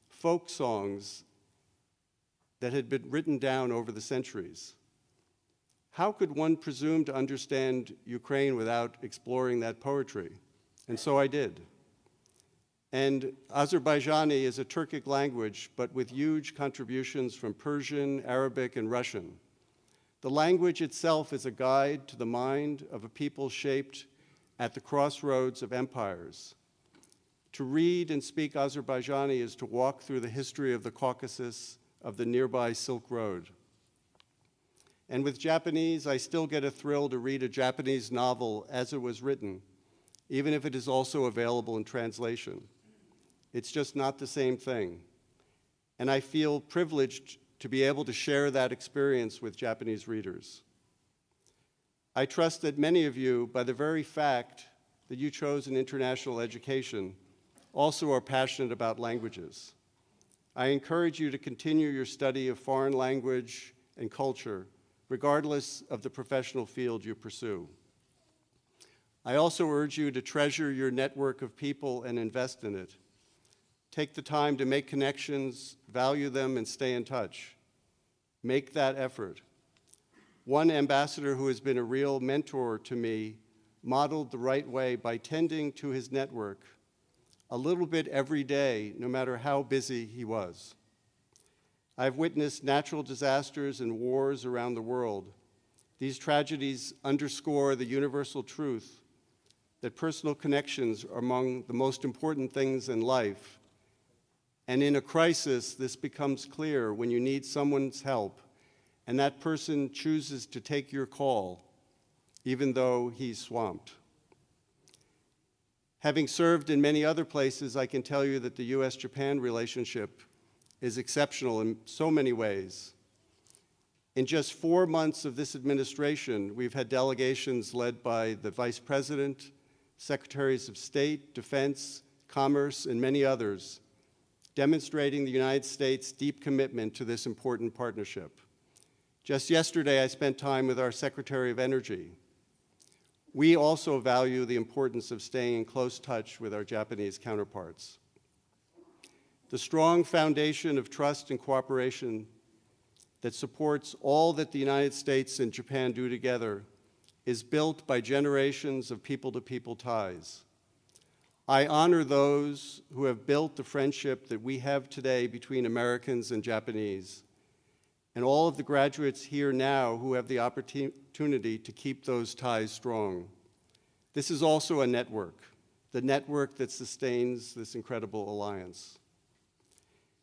folk songs that had been written down over the centuries. How could one presume to understand Ukraine without exploring that poetry? And so I did. And Azerbaijani is a Turkic language, but with huge contributions from Persian, Arabic, and Russian. The language itself is a guide to the mind of a people shaped at the crossroads of empires. To read and speak Azerbaijani is to walk through the history of the Caucasus, of the nearby Silk Road. And with Japanese, I still get a thrill to read a Japanese novel as it was written, even if it is also available in translation. It's just not the same thing. And I feel privileged to be able to share that experience with Japanese readers. I trust that many of you, by the very fact that you chose an international education, also are passionate about languages. I encourage you to continue your study of foreign language and culture, regardless of the professional field you pursue. I also urge you to treasure your network of people and invest in it. Take the time to make connections, value them, and stay in touch. Make that effort. One ambassador who has been a real mentor to me modeled the right way by tending to his network a little bit every day, no matter how busy he was. I've witnessed natural disasters and wars around the world. These tragedies underscore the universal truth that personal connections are among the most important things in life. And in a crisis, this becomes clear when you need someone's help, and that person chooses to take your call, even though he's swamped. Having served in many other places, I can tell you that the US-Japan relationship is exceptional in so many ways. In just 4 months of this administration, we've had delegations led by the Vice President, Secretaries of State, Defense, Commerce, and many others, demonstrating the United States' deep commitment to this important partnership. Just yesterday, I spent time with our Secretary of Energy. We also value the importance of staying in close touch with our Japanese counterparts. The strong foundation of trust and cooperation that supports all that the United States and Japan do together is built by generations of people-to-people ties. I honor those who have built the friendship that we have today between Americans and Japanese, and all of the graduates here now who have the opportunity to keep those ties strong. This is also a network, the network that sustains this incredible alliance.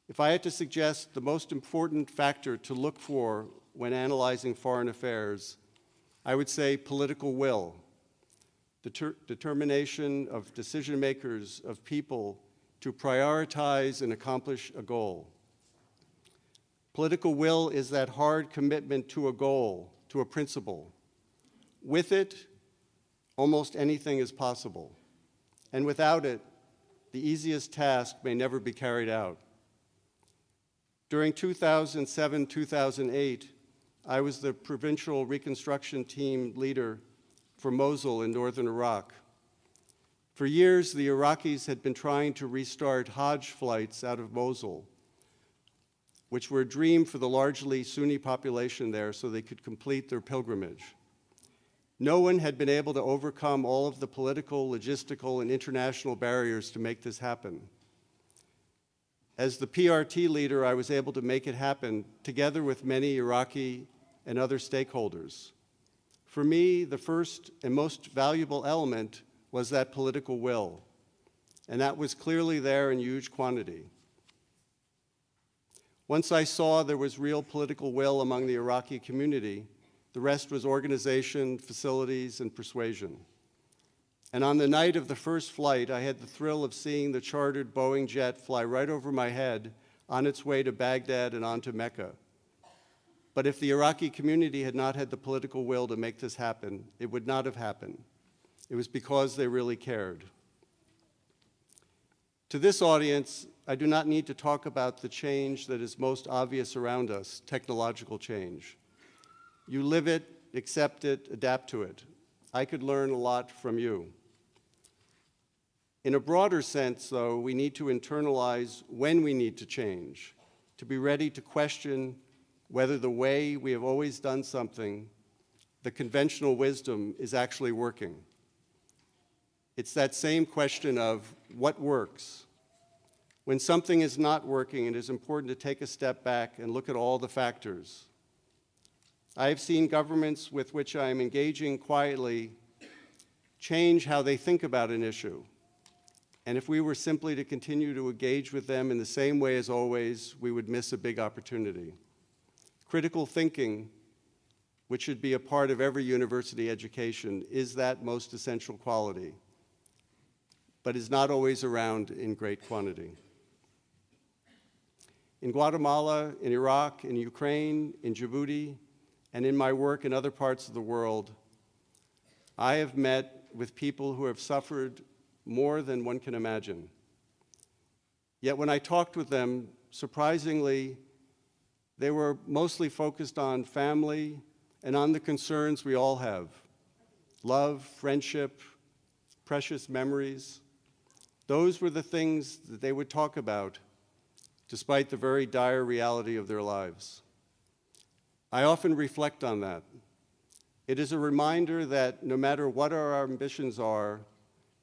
If I had to suggest the most important factor to look for when analyzing foreign affairs, I would say political will. The determination of decision makers, of people, to prioritize and accomplish a goal. Political will is that hard commitment to a goal, to a principle. With it, almost anything is possible. And without it, the easiest task may never be carried out. During 2007-2008, I was the provincial reconstruction team leader for Mosul in northern Iraq. For years, the Iraqis had been trying to restart Hajj flights out of Mosul, which were a dream for the largely Sunni population there so they could complete their pilgrimage. No one had been able to overcome all of the political, logistical, and international barriers to make this happen. As the PRT leader, I was able to make it happen together with many Iraqi and other stakeholders. For me, the first and most valuable element was that political will, and that was clearly there in huge quantity. Once I saw there was real political will among the Iraqi community, the rest was organization, facilities, and persuasion. And on the night of the first flight, I had the thrill of seeing the chartered Boeing jet fly right over my head on its way to Baghdad and on to Mecca. But if the Iraqi community had not had the political will to make this happen, it would not have happened. It was because they really cared. To this audience, I do not need to talk about the change that is most obvious around us, technological change. You live it, accept it, adapt to it. I could learn a lot from you. In a broader sense, though, we need to internalize when we need to change, to be ready to question whether the way we have always done something, the conventional wisdom, is actually working. It's that same question of what works. When something is not working, it is important to take a step back and look at all the factors. I have seen governments with which I am engaging quietly change how they think about an issue. And if we were simply to continue to engage with them in the same way as always, we would miss a big opportunity. Critical thinking, which should be a part of every university education, is that most essential quality, but is not always around in great quantity. In Guatemala, in Iraq, in Ukraine, in Djibouti, and in my work in other parts of the world, I have met with people who have suffered more than one can imagine. Yet when I talked with them, surprisingly, they were mostly focused on family and on the concerns we all have: love, friendship, precious memories. Those were the things that they would talk about, despite the very dire reality of their lives. I often reflect on that. It is a reminder that no matter what our ambitions are,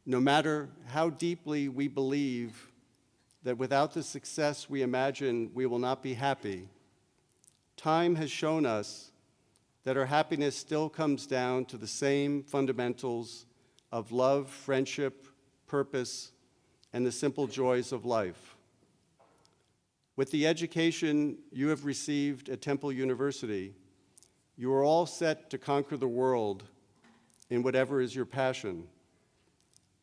no matter how deeply we believe that without the success we imagine we will not be happy, time has shown us that our happiness still comes down to the same fundamentals of love, friendship, purpose, and the simple joys of life. With the education you have received at Temple University, you are all set to conquer the world in whatever is your passion.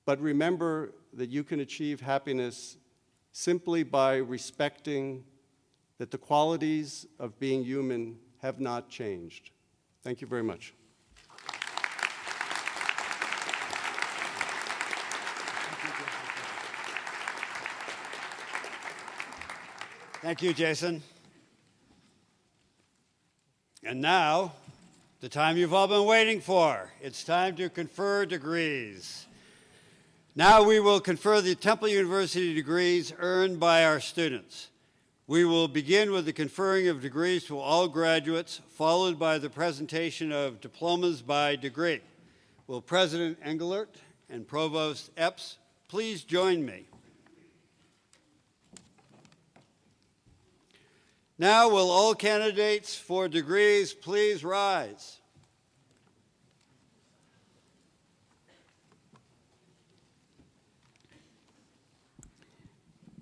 But remember that you can achieve happiness simply by respecting that the qualities of being human have not changed. Thank you very much. Thank you, Jason. And now, the time you've all been waiting for. It's time to confer degrees. Now we will confer the Temple University degrees earned by our students. We will begin with the conferring of degrees to all graduates, followed by the presentation of diplomas by degree. Will President Engelert and Provost Epps please join me? Now, will all candidates for degrees please rise?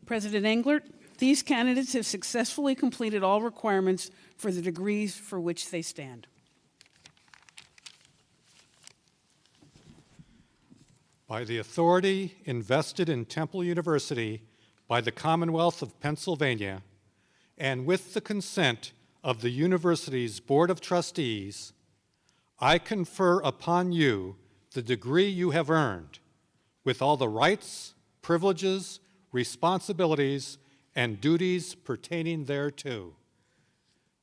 President Englert, these candidates have successfully completed all requirements for the degrees for which they stand. By the authority invested in Temple University by the Commonwealth of Pennsylvania, and with the consent of the university's Board of Trustees, I confer upon you the degree you have earned, with all the rights, privileges, responsibilities, and duties pertaining thereto.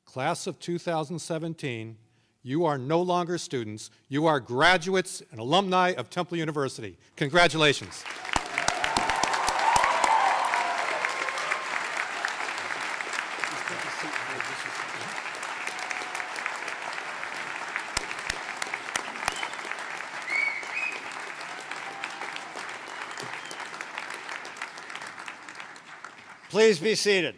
Class of 2017, you are no longer students, you are graduates and alumni of Temple University. Congratulations. Please be seated.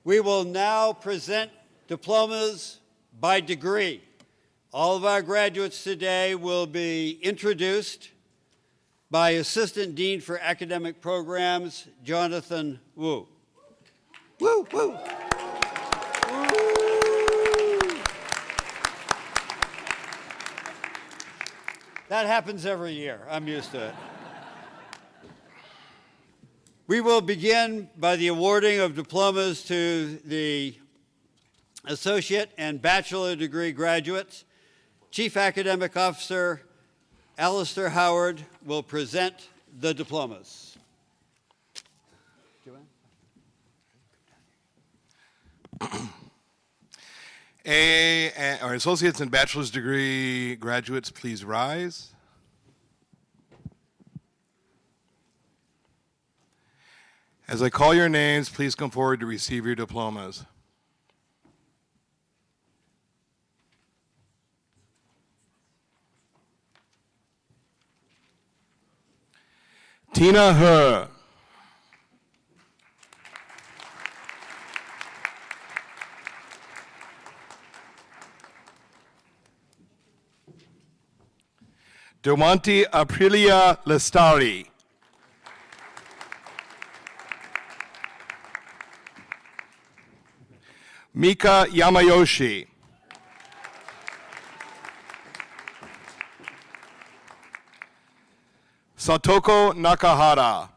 We will now present diplomas by degree. All of our graduates today will be introduced by Assistant Dean for Academic Programs, Jonathan Wu. Woo, woo. That happens every year. I'm used to it. We will begin by the awarding of diplomas to the associate and bachelor degree graduates. Chief Academic Officer Alistair Howard will present the diplomas. Our associates and bachelor's degree graduates, please rise. As I call your names, please come forward to receive your diplomas. Tina He. Dewanti Aprilia Lestari. Mika Yamayoshi. Satoko Nakahara.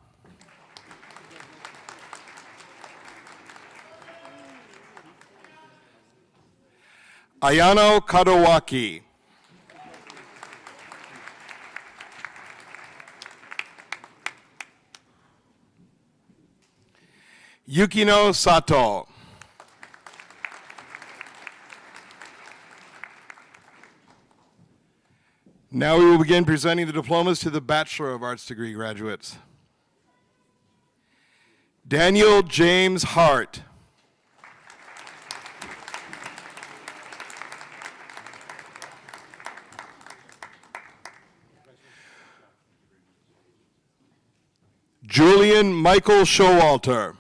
Ayano Kadowaki. Yukino Sato. Now we will begin presenting the diplomas to the Bachelor of Arts degree graduates. Daniel James Hart. Julian Michael Showalter.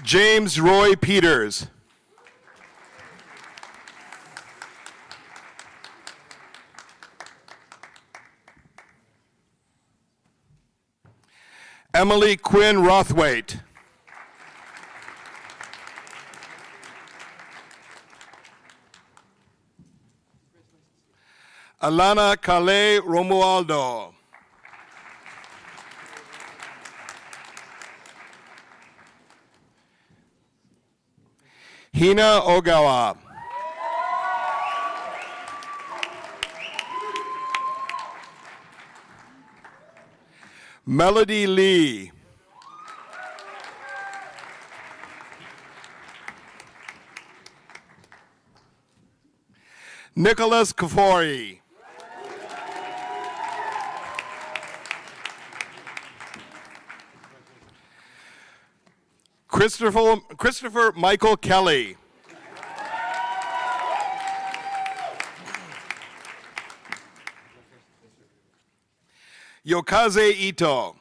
James Roy Peters. Emily Quinn Rothwaite. Alana Calais Romualdo. Hina Ogawa. Melody Lee. Nicholas Kafori. Christopher Michael Kelly. Yokaze Ito.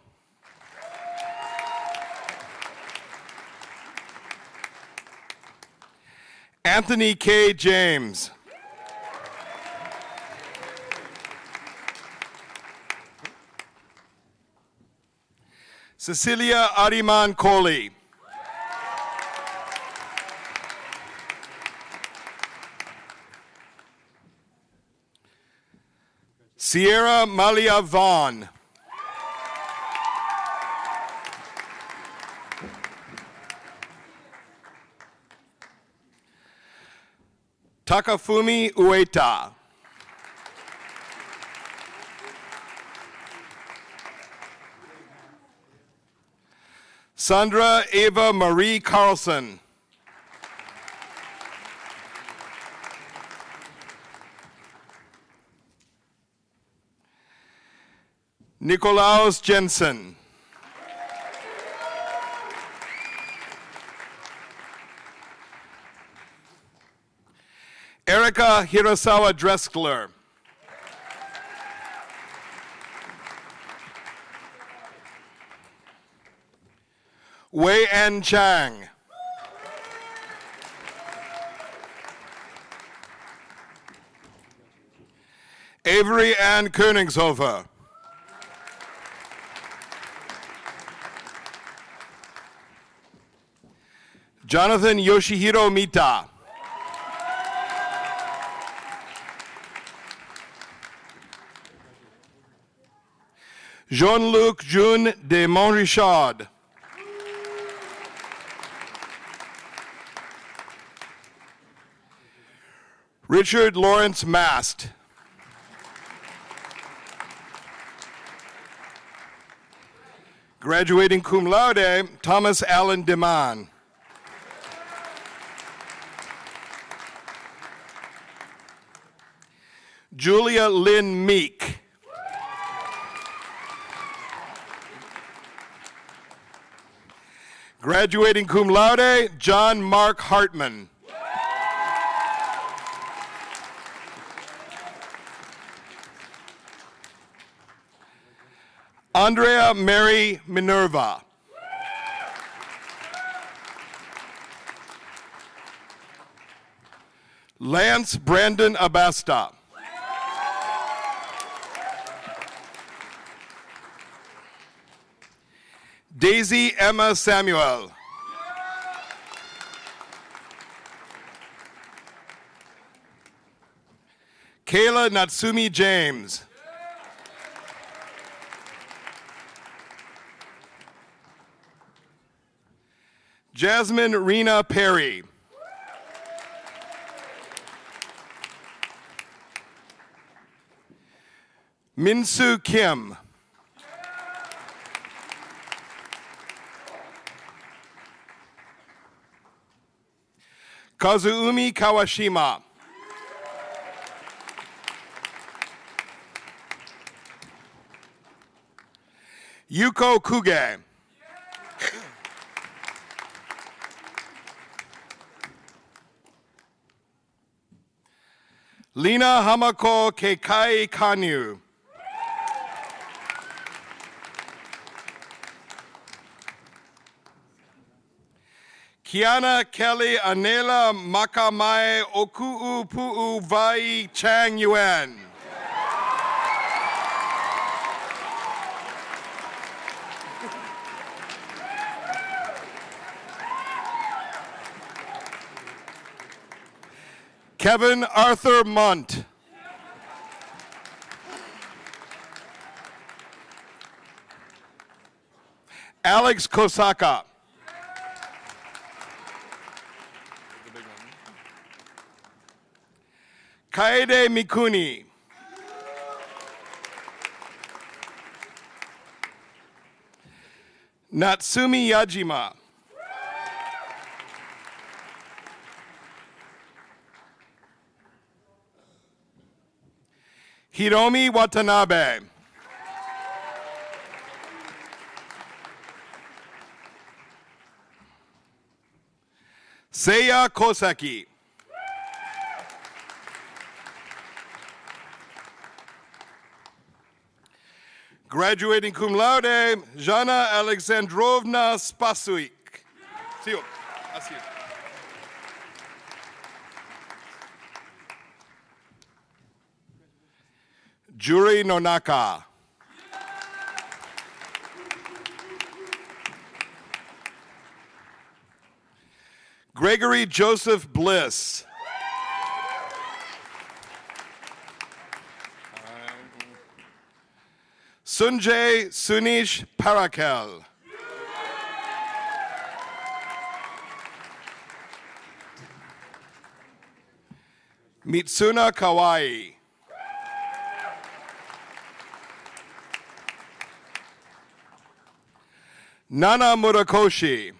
Anthony K. James. Cecilia Ariman Coley. Sierra Malia Vaughn. Takafumi Ueta. Sandra Eva Marie Carlson. Nikolaus Jensen. Erica Hirasawa Dreskler. Wei An Chang. Avery Ann Königshofer. Jonathan Yoshihiro Mita. Jean-Luc June de Montrichard. Richard Lawrence Mast. Graduating cum laude, Thomas Allen DeMann. Julia Lynn Meek. Graduating cum laude, John Mark Hartman. Andrea Mary Minerva. Lance Brandon Abasta. Daisy Emma Samuel. Kayla Natsumi James. Jasmine Rena Perry. Minsu Kim. Kazuumi Kawashima. Yuko Kuge. Lina Hamako Kekai Kanyu. Kiana Kelly Anela Makamai Okuu Puu Vai Chang Yuan. Kevin Arthur Munt. Alex Kosaka. Kaede Mikuni. Natsumi Yajima. Hiromi Watanabe. Seiya Kosaki. Graduating cum laude, Jana Alexandrovna Spasuik. Siuk. Asiuk. Juri Nonaka. Gregory Joseph Bliss. Sunjay Sunish Parakel. Mitsuna Kawai. Nana Murakoshi.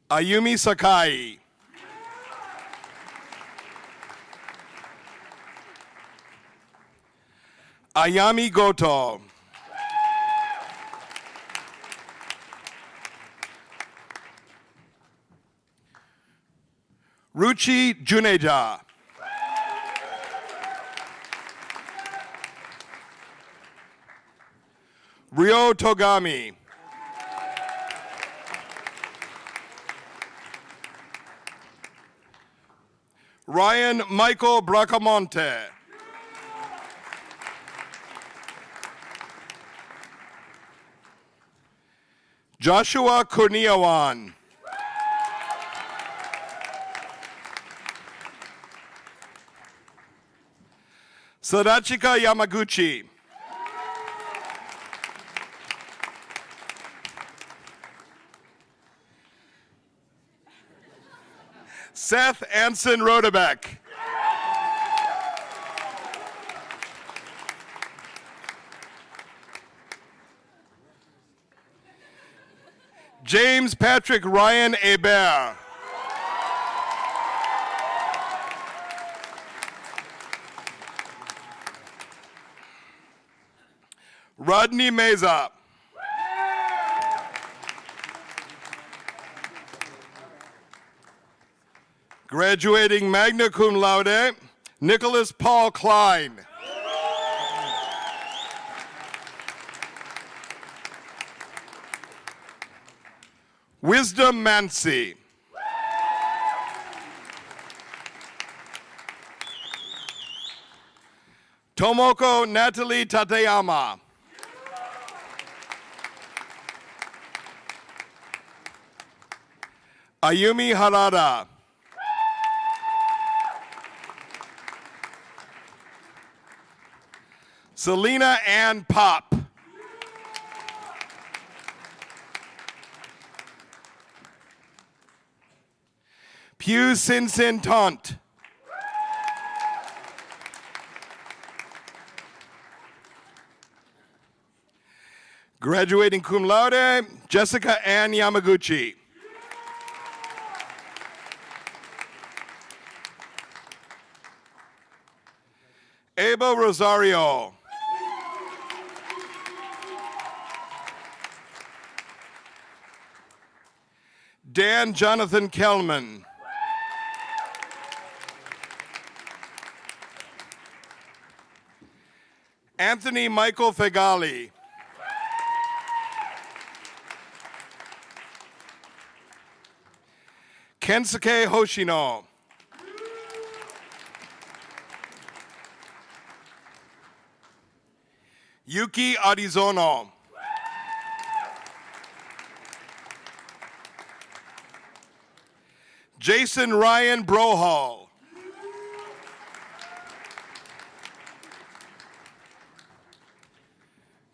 Ayumi Sakai. Ayami Goto. Ruchi Juneja. Ryo Togami. Ryan Michael Bracamonte. Joshua Kurniawan. Sadachika Yamaguchi. Seth Anson Rodebeck. James Patrick Ryan Hebert. Rodney Meza. Graduating magna cum laude, Nicholas Paul Klein. Wisdom Mansi. Tomoko Natalie Tateyama. Ayumi Harada. Selena Ann Pop. Pew Sin Sin Taunt. Graduating cum laude, Jessica Ann Yamaguchi. Aba Rosario. Dan Jonathan Kellman. Anthony Michael Fegali. Kensuke Hoshino. Yuki Arizono. Jason Ryan Brohall.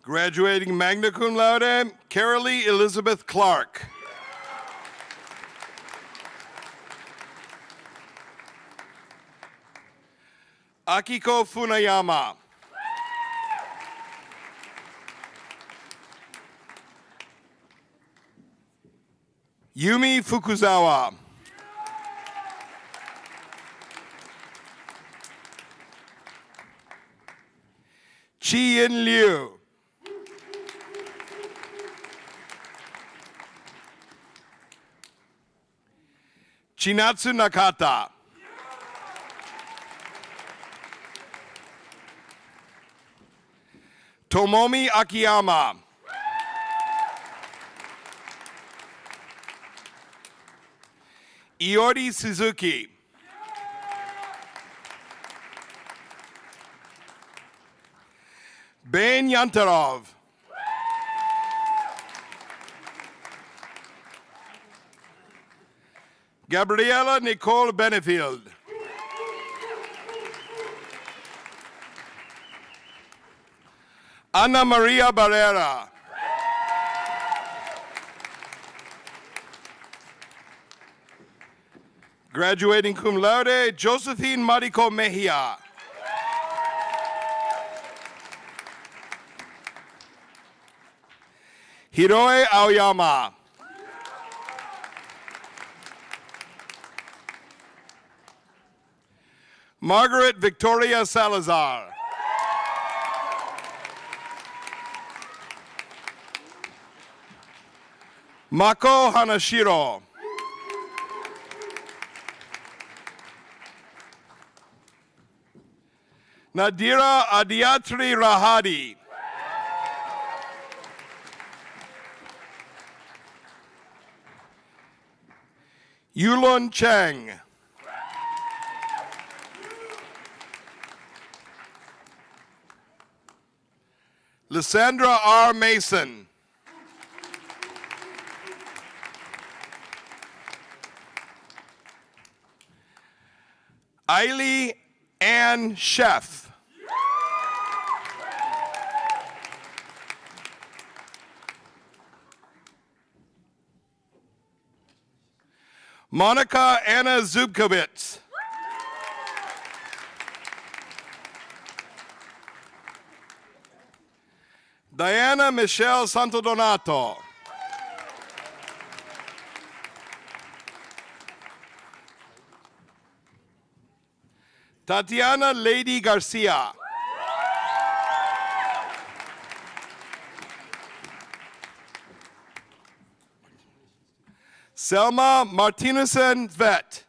Graduating magna cum laude, Carolee Elizabeth Clark. Akiko Funayama. Yumi Fukuzawa. Chi-Yin Liu. Chinatsu Nakata. Tomomi Akiyama. Iori Suzuki. Ben Yantarov. Gabriela Nicole Benefield. Ana Maria Barrera. Graduating cum laude, Josephine Mariko Mejia. Hiroe Aoyama. Margaret Victoria Salazar. Mako Hanashiro. Nadira Adiatri Rahadi. Yulun Cheng. Lysandra R. Mason. Ailey Ann Sheff. Monica Anna Zubkowitz. Diana Michelle Santodonato. Tatiana Lady Garcia. Selma Martinussen Vet.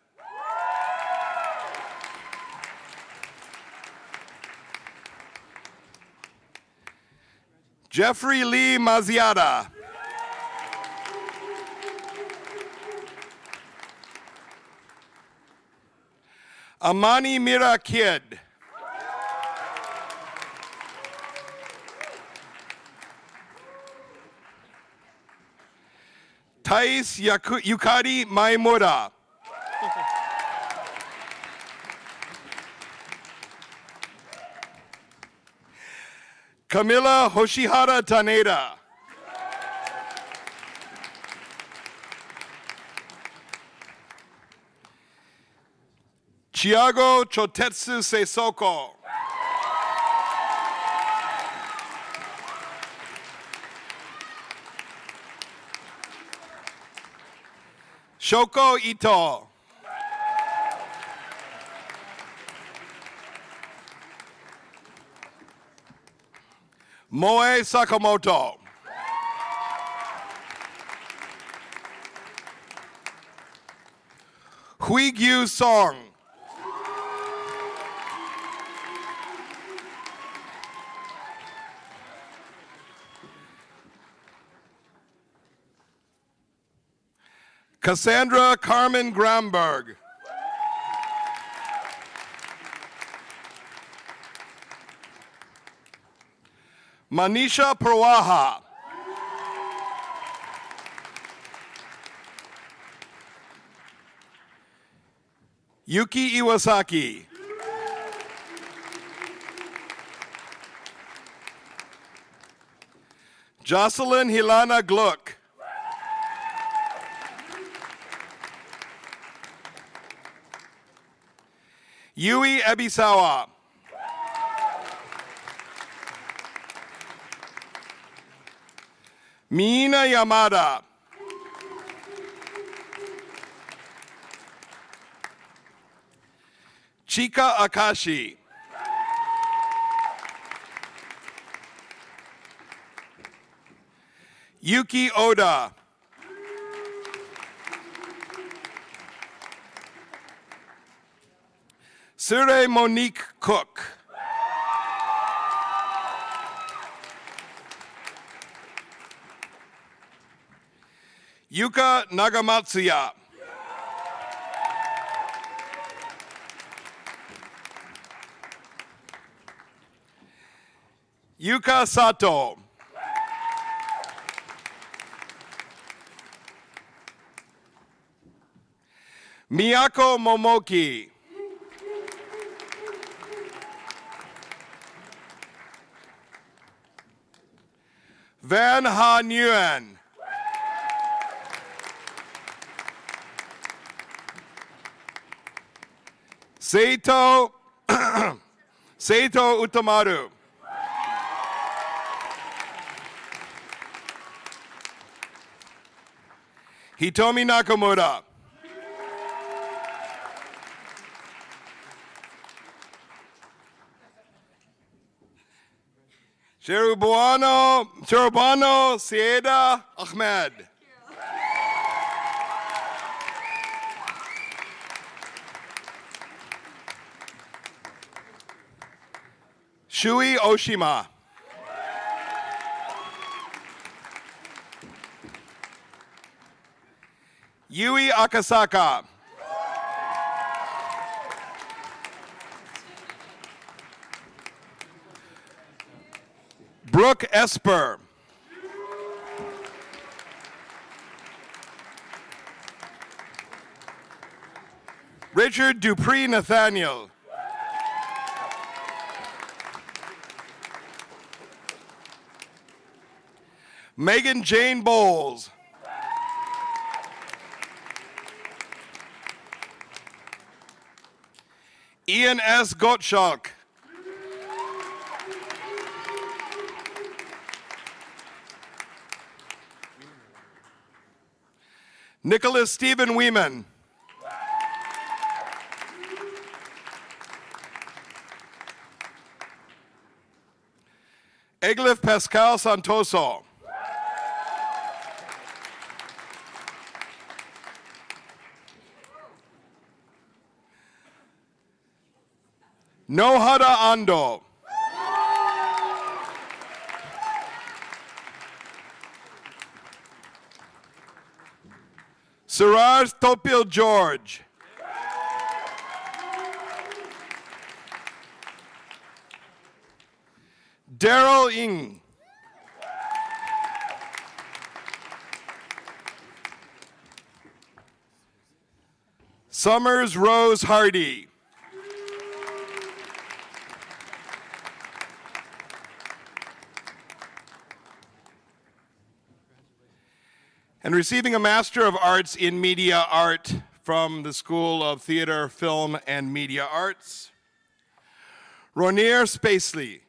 Jeffrey Lee Maziata. Amani Mira Kid. Thais Yukari Maimura. Camila Hoshihara Taneda. Chiago Chotetsu Seisoko. Shoko Ito. Moe Sakamoto. Huigyu Song. Cassandra Carmen Gramberg. Manisha Prawaha. Yuki Iwasaki. Jocelyn Hilana Gluck. Yui Ebisawa. Mina Yamada. Chika Akashi. Yuki Oda. Sure Monique Cook. Yuka Nagamatsuya. Yuka Sato. Miyako Momoki. Van Ha Nguyen. Seito Utamaru. Hitomi Nakamura. Cherubano Sieda Ahmed. Shui Oshima. Yui Akasaka. Brooke Esper. Richard Dupree Nathaniel. Megan Jane Bowles. Ian S. Gottschalk. Nicholas Stephen Weeman. Eglif Pascal Santoso. Nohada Ando. Suraj Topil George. Daryl Ng. Summers Rose Hardy. And receiving a Master of Arts in Media Art from the School of Theater, Film, and Media Arts, Ronir Spacely.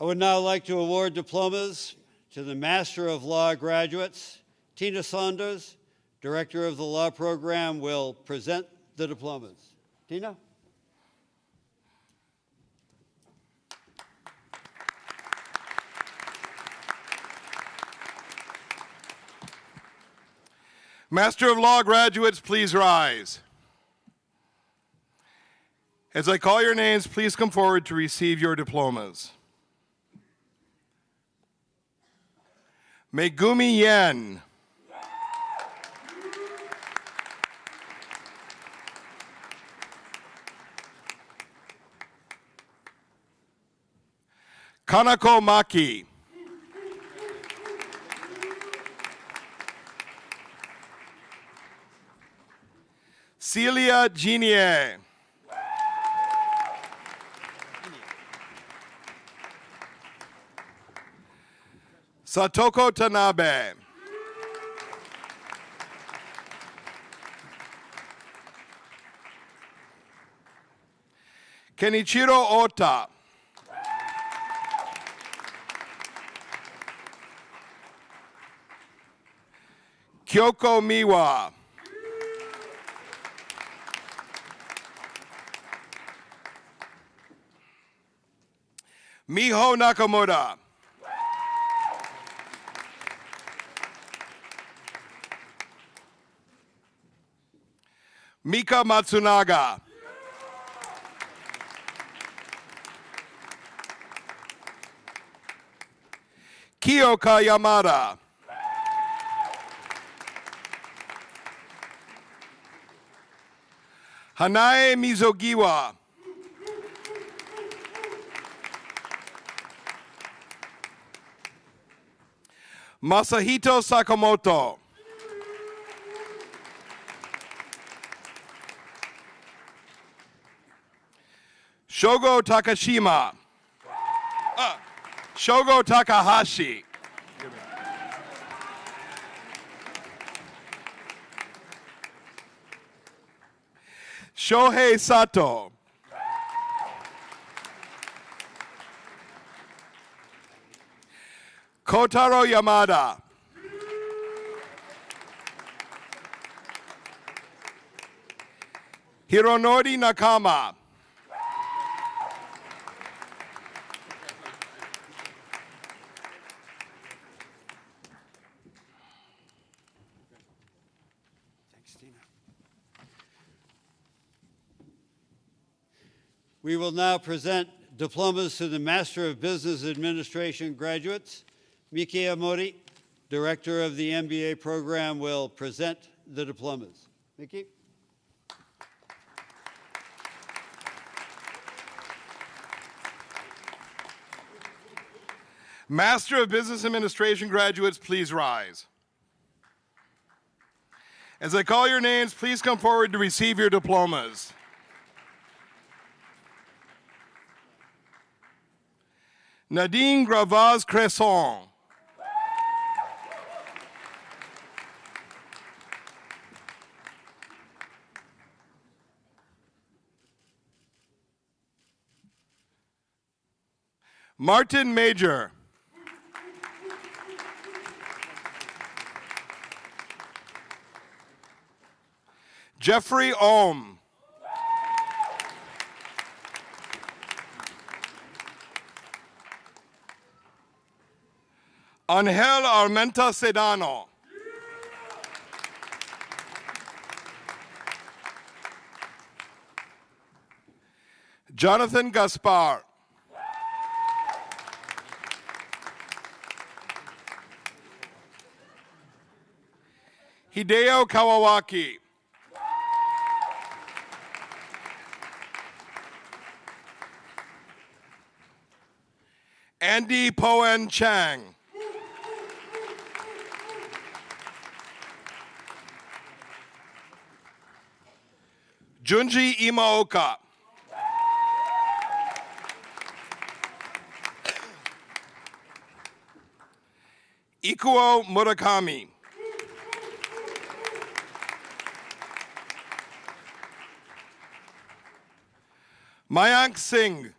I would now like to award diplomas to the Master of Law graduates. Tina Saunders, Director of the Law Program, will present the diplomas. Tina? Master of Law graduates, please rise. As I call your names, please come forward to receive your diplomas. Megumi Yen. Kanako Maki. Celia Genier. Satoko Tanabe. Kenichiro Ota. Kyoko Miwa. Miho Nakamura. Mika Matsunaga. Kiyoka Yamada. Hanae Mizogiwa. Masahito Sakamoto. Shogo Takashima. Shogo Takahashi. Shohei Sato. Kotaro Yamada. Hironori Nakama. We will now present diplomas to the Master of Business Administration graduates. Miki Amori, Director of the MBA program, will present the diplomas. Miki? Master of Business Administration graduates, please rise. As I call your names, please come forward to receive your diplomas. Nadine Gravaz Cresson. Martin Major. Jeffrey Ohm. Angel Armenta Sedano. Jonathan Gaspar. Hideo Kawawaki. Andy Poen Chang. Junji Imaoka. Ikuo Murakami. Mayank Singh.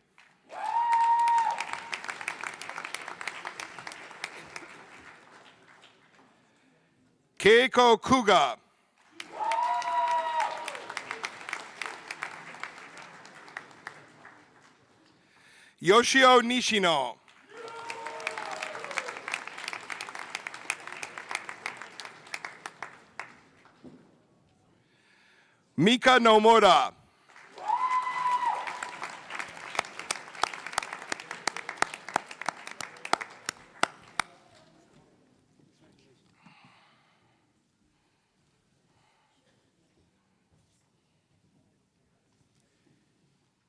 Keiko Kuga. Yoshio Nishino. Mika Nomura.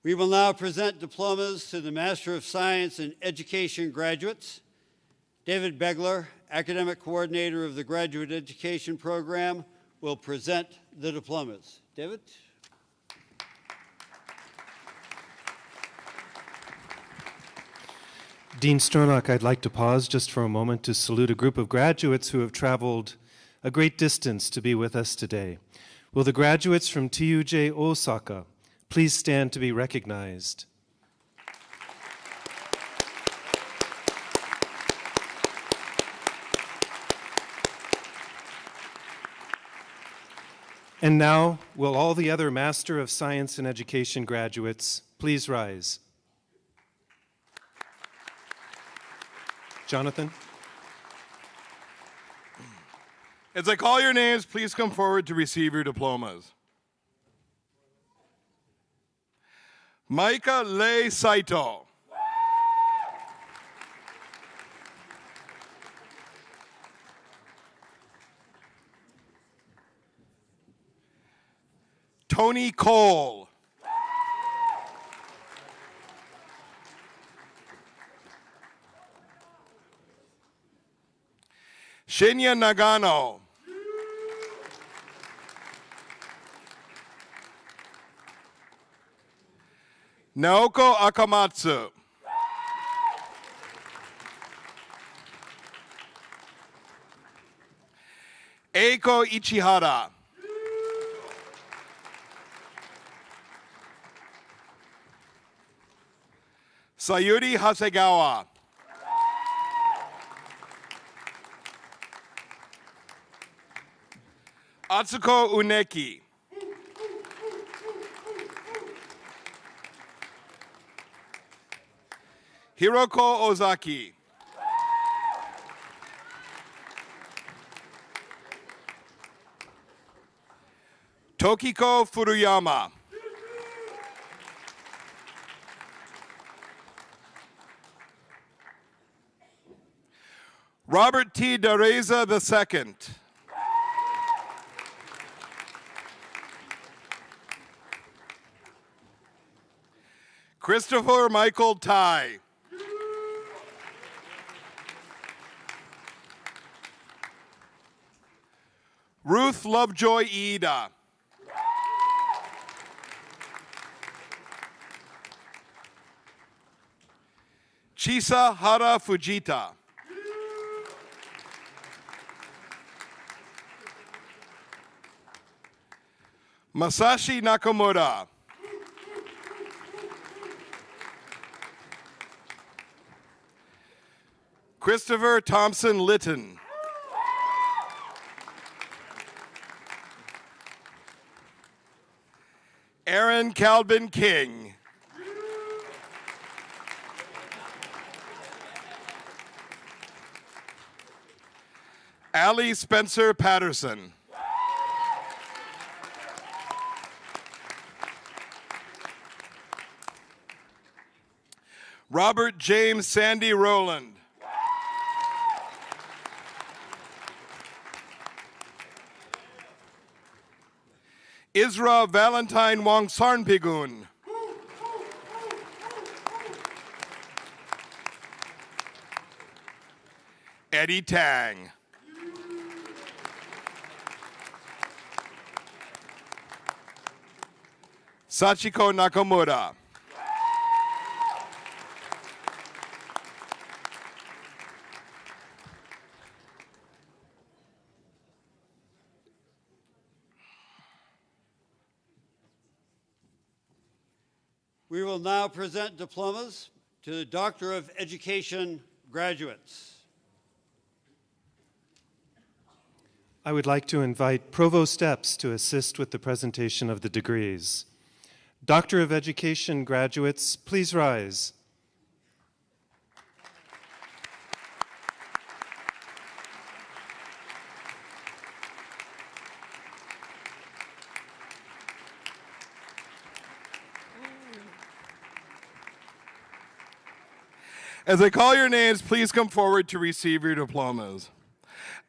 We will now present diplomas to the Master of Science in Education graduates. David Begler, Academic Coordinator of the Graduate Education Program, will present the diplomas. David? Dean Stronach, I'd like to pause just for a moment to salute a group of graduates who have traveled a great distance to be with us today. Will the graduates from TUJ Osaka please stand to be recognized? And now, will all the other Master of Science in Education graduates please rise? Jonathan? As I call your names, please come forward to receive your diplomas. Maika Lei Saito. Tony Cole. Shinya Nagano. Naoko Akamatsu. Eiko Ichihara. Sayuri Hasegawa. Atsuko Uneki. Hiroko Ozaki. Tokiko Furuyama. Robert T. Dareza II. Christopher Michael Ty. Ruth Lovejoy Iida. Chisa Hara Fujita. Masashi Nakamura. Christopher Thompson Litton. Aaron Calvin King. Allie Spencer Patterson. Robert James Sandy Rowland. Isra Valentine Wong Sarnpigun. Eddie Tang. Sachiko Nakamura. We will now present diplomas to the Doctor of Education graduates. I would like to invite Provost Epps to assist with the presentation of the degrees. Doctor of Education graduates, please rise. As I call your names, please come forward to receive your diplomas.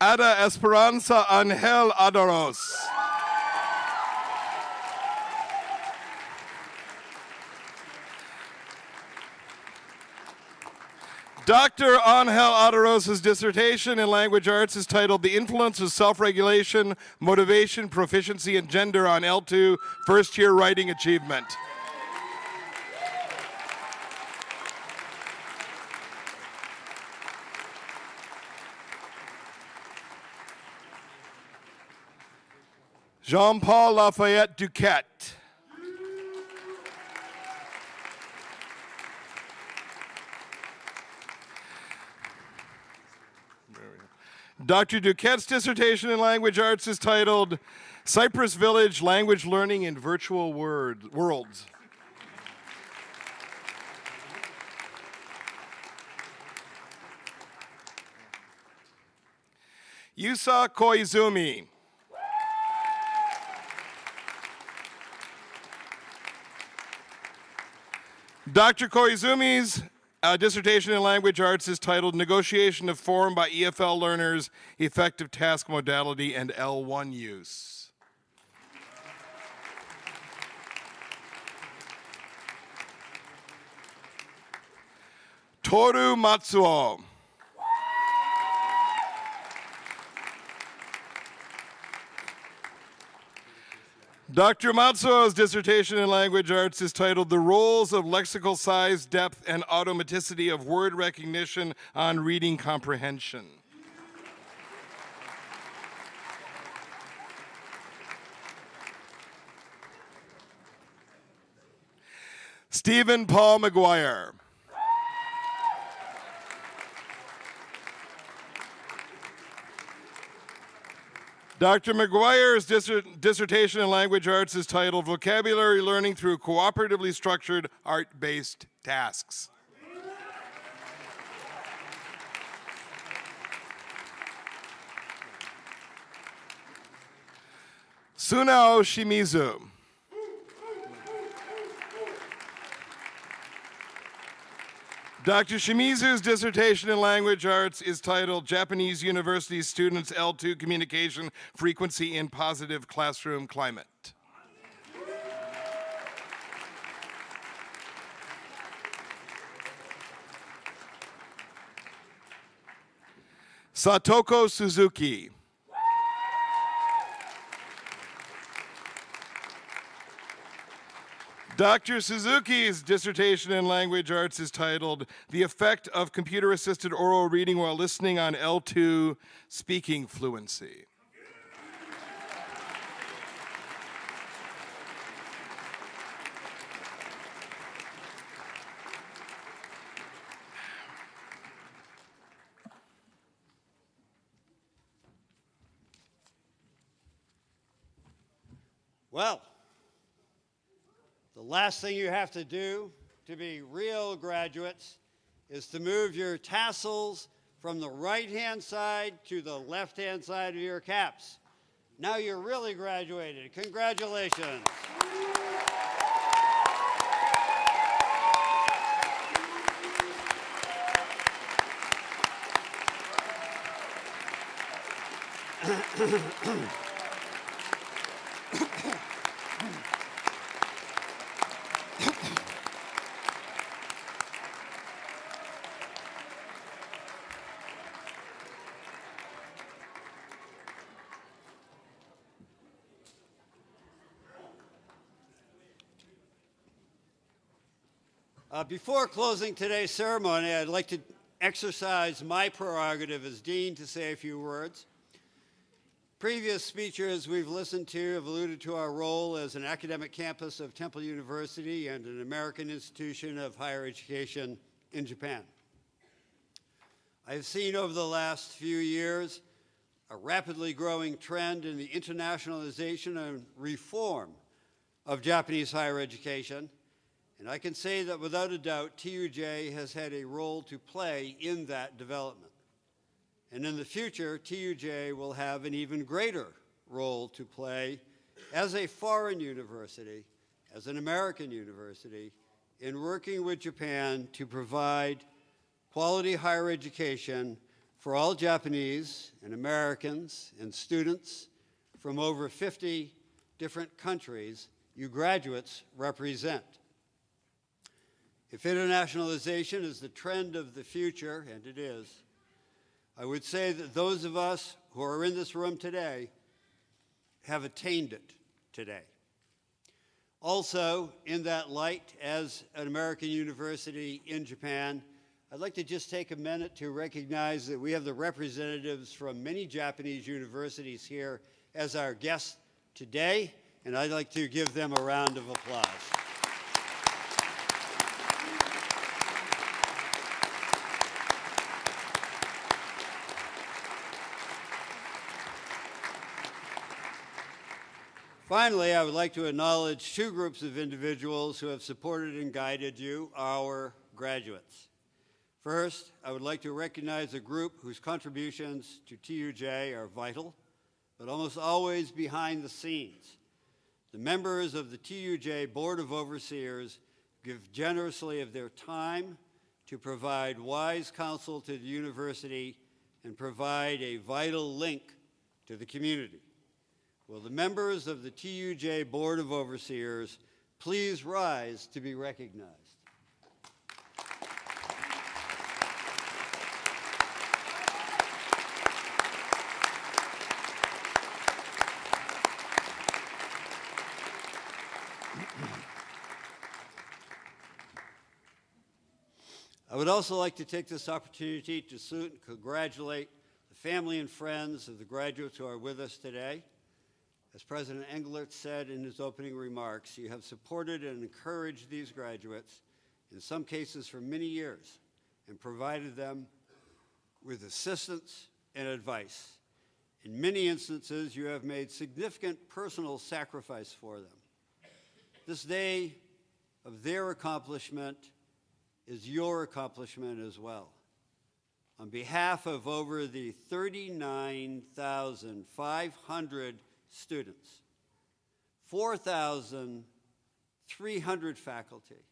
Ada Esperanza Angel Adaros. Dr. Angel Adaros' dissertation in language arts is titled The Influence of Self-Regulation, Motivation, Proficiency, and Gender on L2 First-Year Writing Achievement. Jean-Paul Lafayette Duquette. Dr. Duquette's dissertation in language arts is titled Cypress Village Language Learning in Virtual Worlds. Yusa Koizumi. Dr. Koizumi's dissertation in language arts is titled Negotiation of Form by EFL Learners, Effective Task Modality, and L1 Use. Toru Matsuo. Dr. Matsuo's dissertation in language arts is titled The Roles of Lexical Size, Depth, and Automaticity of Word Recognition on Reading Comprehension. Stephen Paul McGuire. Dr. McGuire's dissertation in language arts is titled Vocabulary Learning Through Cooperatively Structured Art-Based Tasks. Sunao Shimizu. Dr. Shimizu's dissertation in language arts is titled Japanese University Students L2 Communication Frequency in Positive Classroom Climate. Satoko Suzuki. Dr. Suzuki's dissertation in language arts is titled The Effect of Computer-Assisted Oral Reading While Listening on L2 Speaking Fluency. Well, the last thing you have to do to be real graduates is to move your tassels from the right-hand side to the left-hand side of your caps. Now you're really graduated. Congratulations. Before closing today's ceremony, I'd like to exercise my prerogative as dean to say a few words. Previous speakers we've listened to have alluded to our role as an academic campus of Temple University and an American institution of higher education in Japan. I have seen over the last few years a rapidly growing trend in the internationalization and reform of Japanese higher education. And I can say that without a doubt, TUJ has had a role to play in that development. And in the future, TUJ will have an even greater role to play as a foreign university, as an American university, in working with Japan to provide quality higher education for all Japanese and Americans and students from over 50 different countries you graduates represent. If internationalization is the trend of the future, and it is, I would say that those of us who are in this room today have attained it today. Also, in that light, as an American university in Japan, I'd like to just take a minute to recognize that we have the representatives from many Japanese universities here as our guests today, and I'd like to give them a round of applause. Finally, I would like to acknowledge two groups of individuals who have supported and guided you, our graduates. First, I would like to recognize a group whose contributions to TUJ are vital, but almost always behind the scenes. The members of the TUJ Board of Overseers give generously of their time to provide wise counsel to the university and provide a vital link to the community. Will the members of the TUJ Board of Overseers please rise to be recognized? I would also like to take this opportunity to salute and congratulate the family and friends of the graduates who are with us today. As President Englert said in his opening remarks, you have supported and encouraged these graduates, in some cases for many years, and provided them with assistance and advice. In many instances, you have made significant personal sacrifice for them. This day of their accomplishment is your accomplishment as well. On behalf of over the 39,500 students, 4,300 faculty,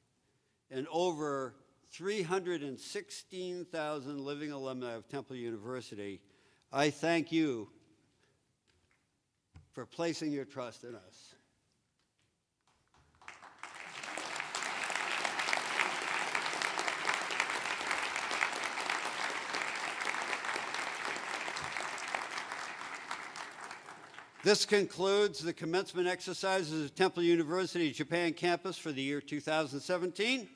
and over 316,000 living alumni of Temple University, I thank you for placing your trust in us. This concludes the commencement exercises at Temple University Japan campus for the year 2017.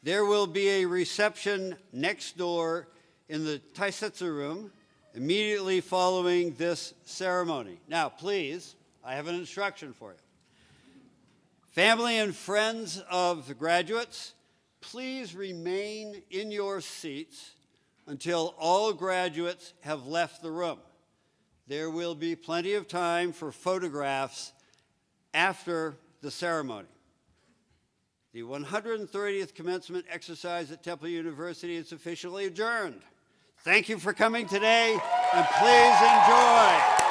There will be a reception next door in the Taisetsu room immediately following this ceremony. Now, please, I have an instruction for you. Family and friends of the graduates, please remain in your seats until all graduates have left the room. There will be plenty of time for photographs after the ceremony. The 130th commencement exercise at Temple University is officially adjourned. Thank you for coming today, and please enjoy.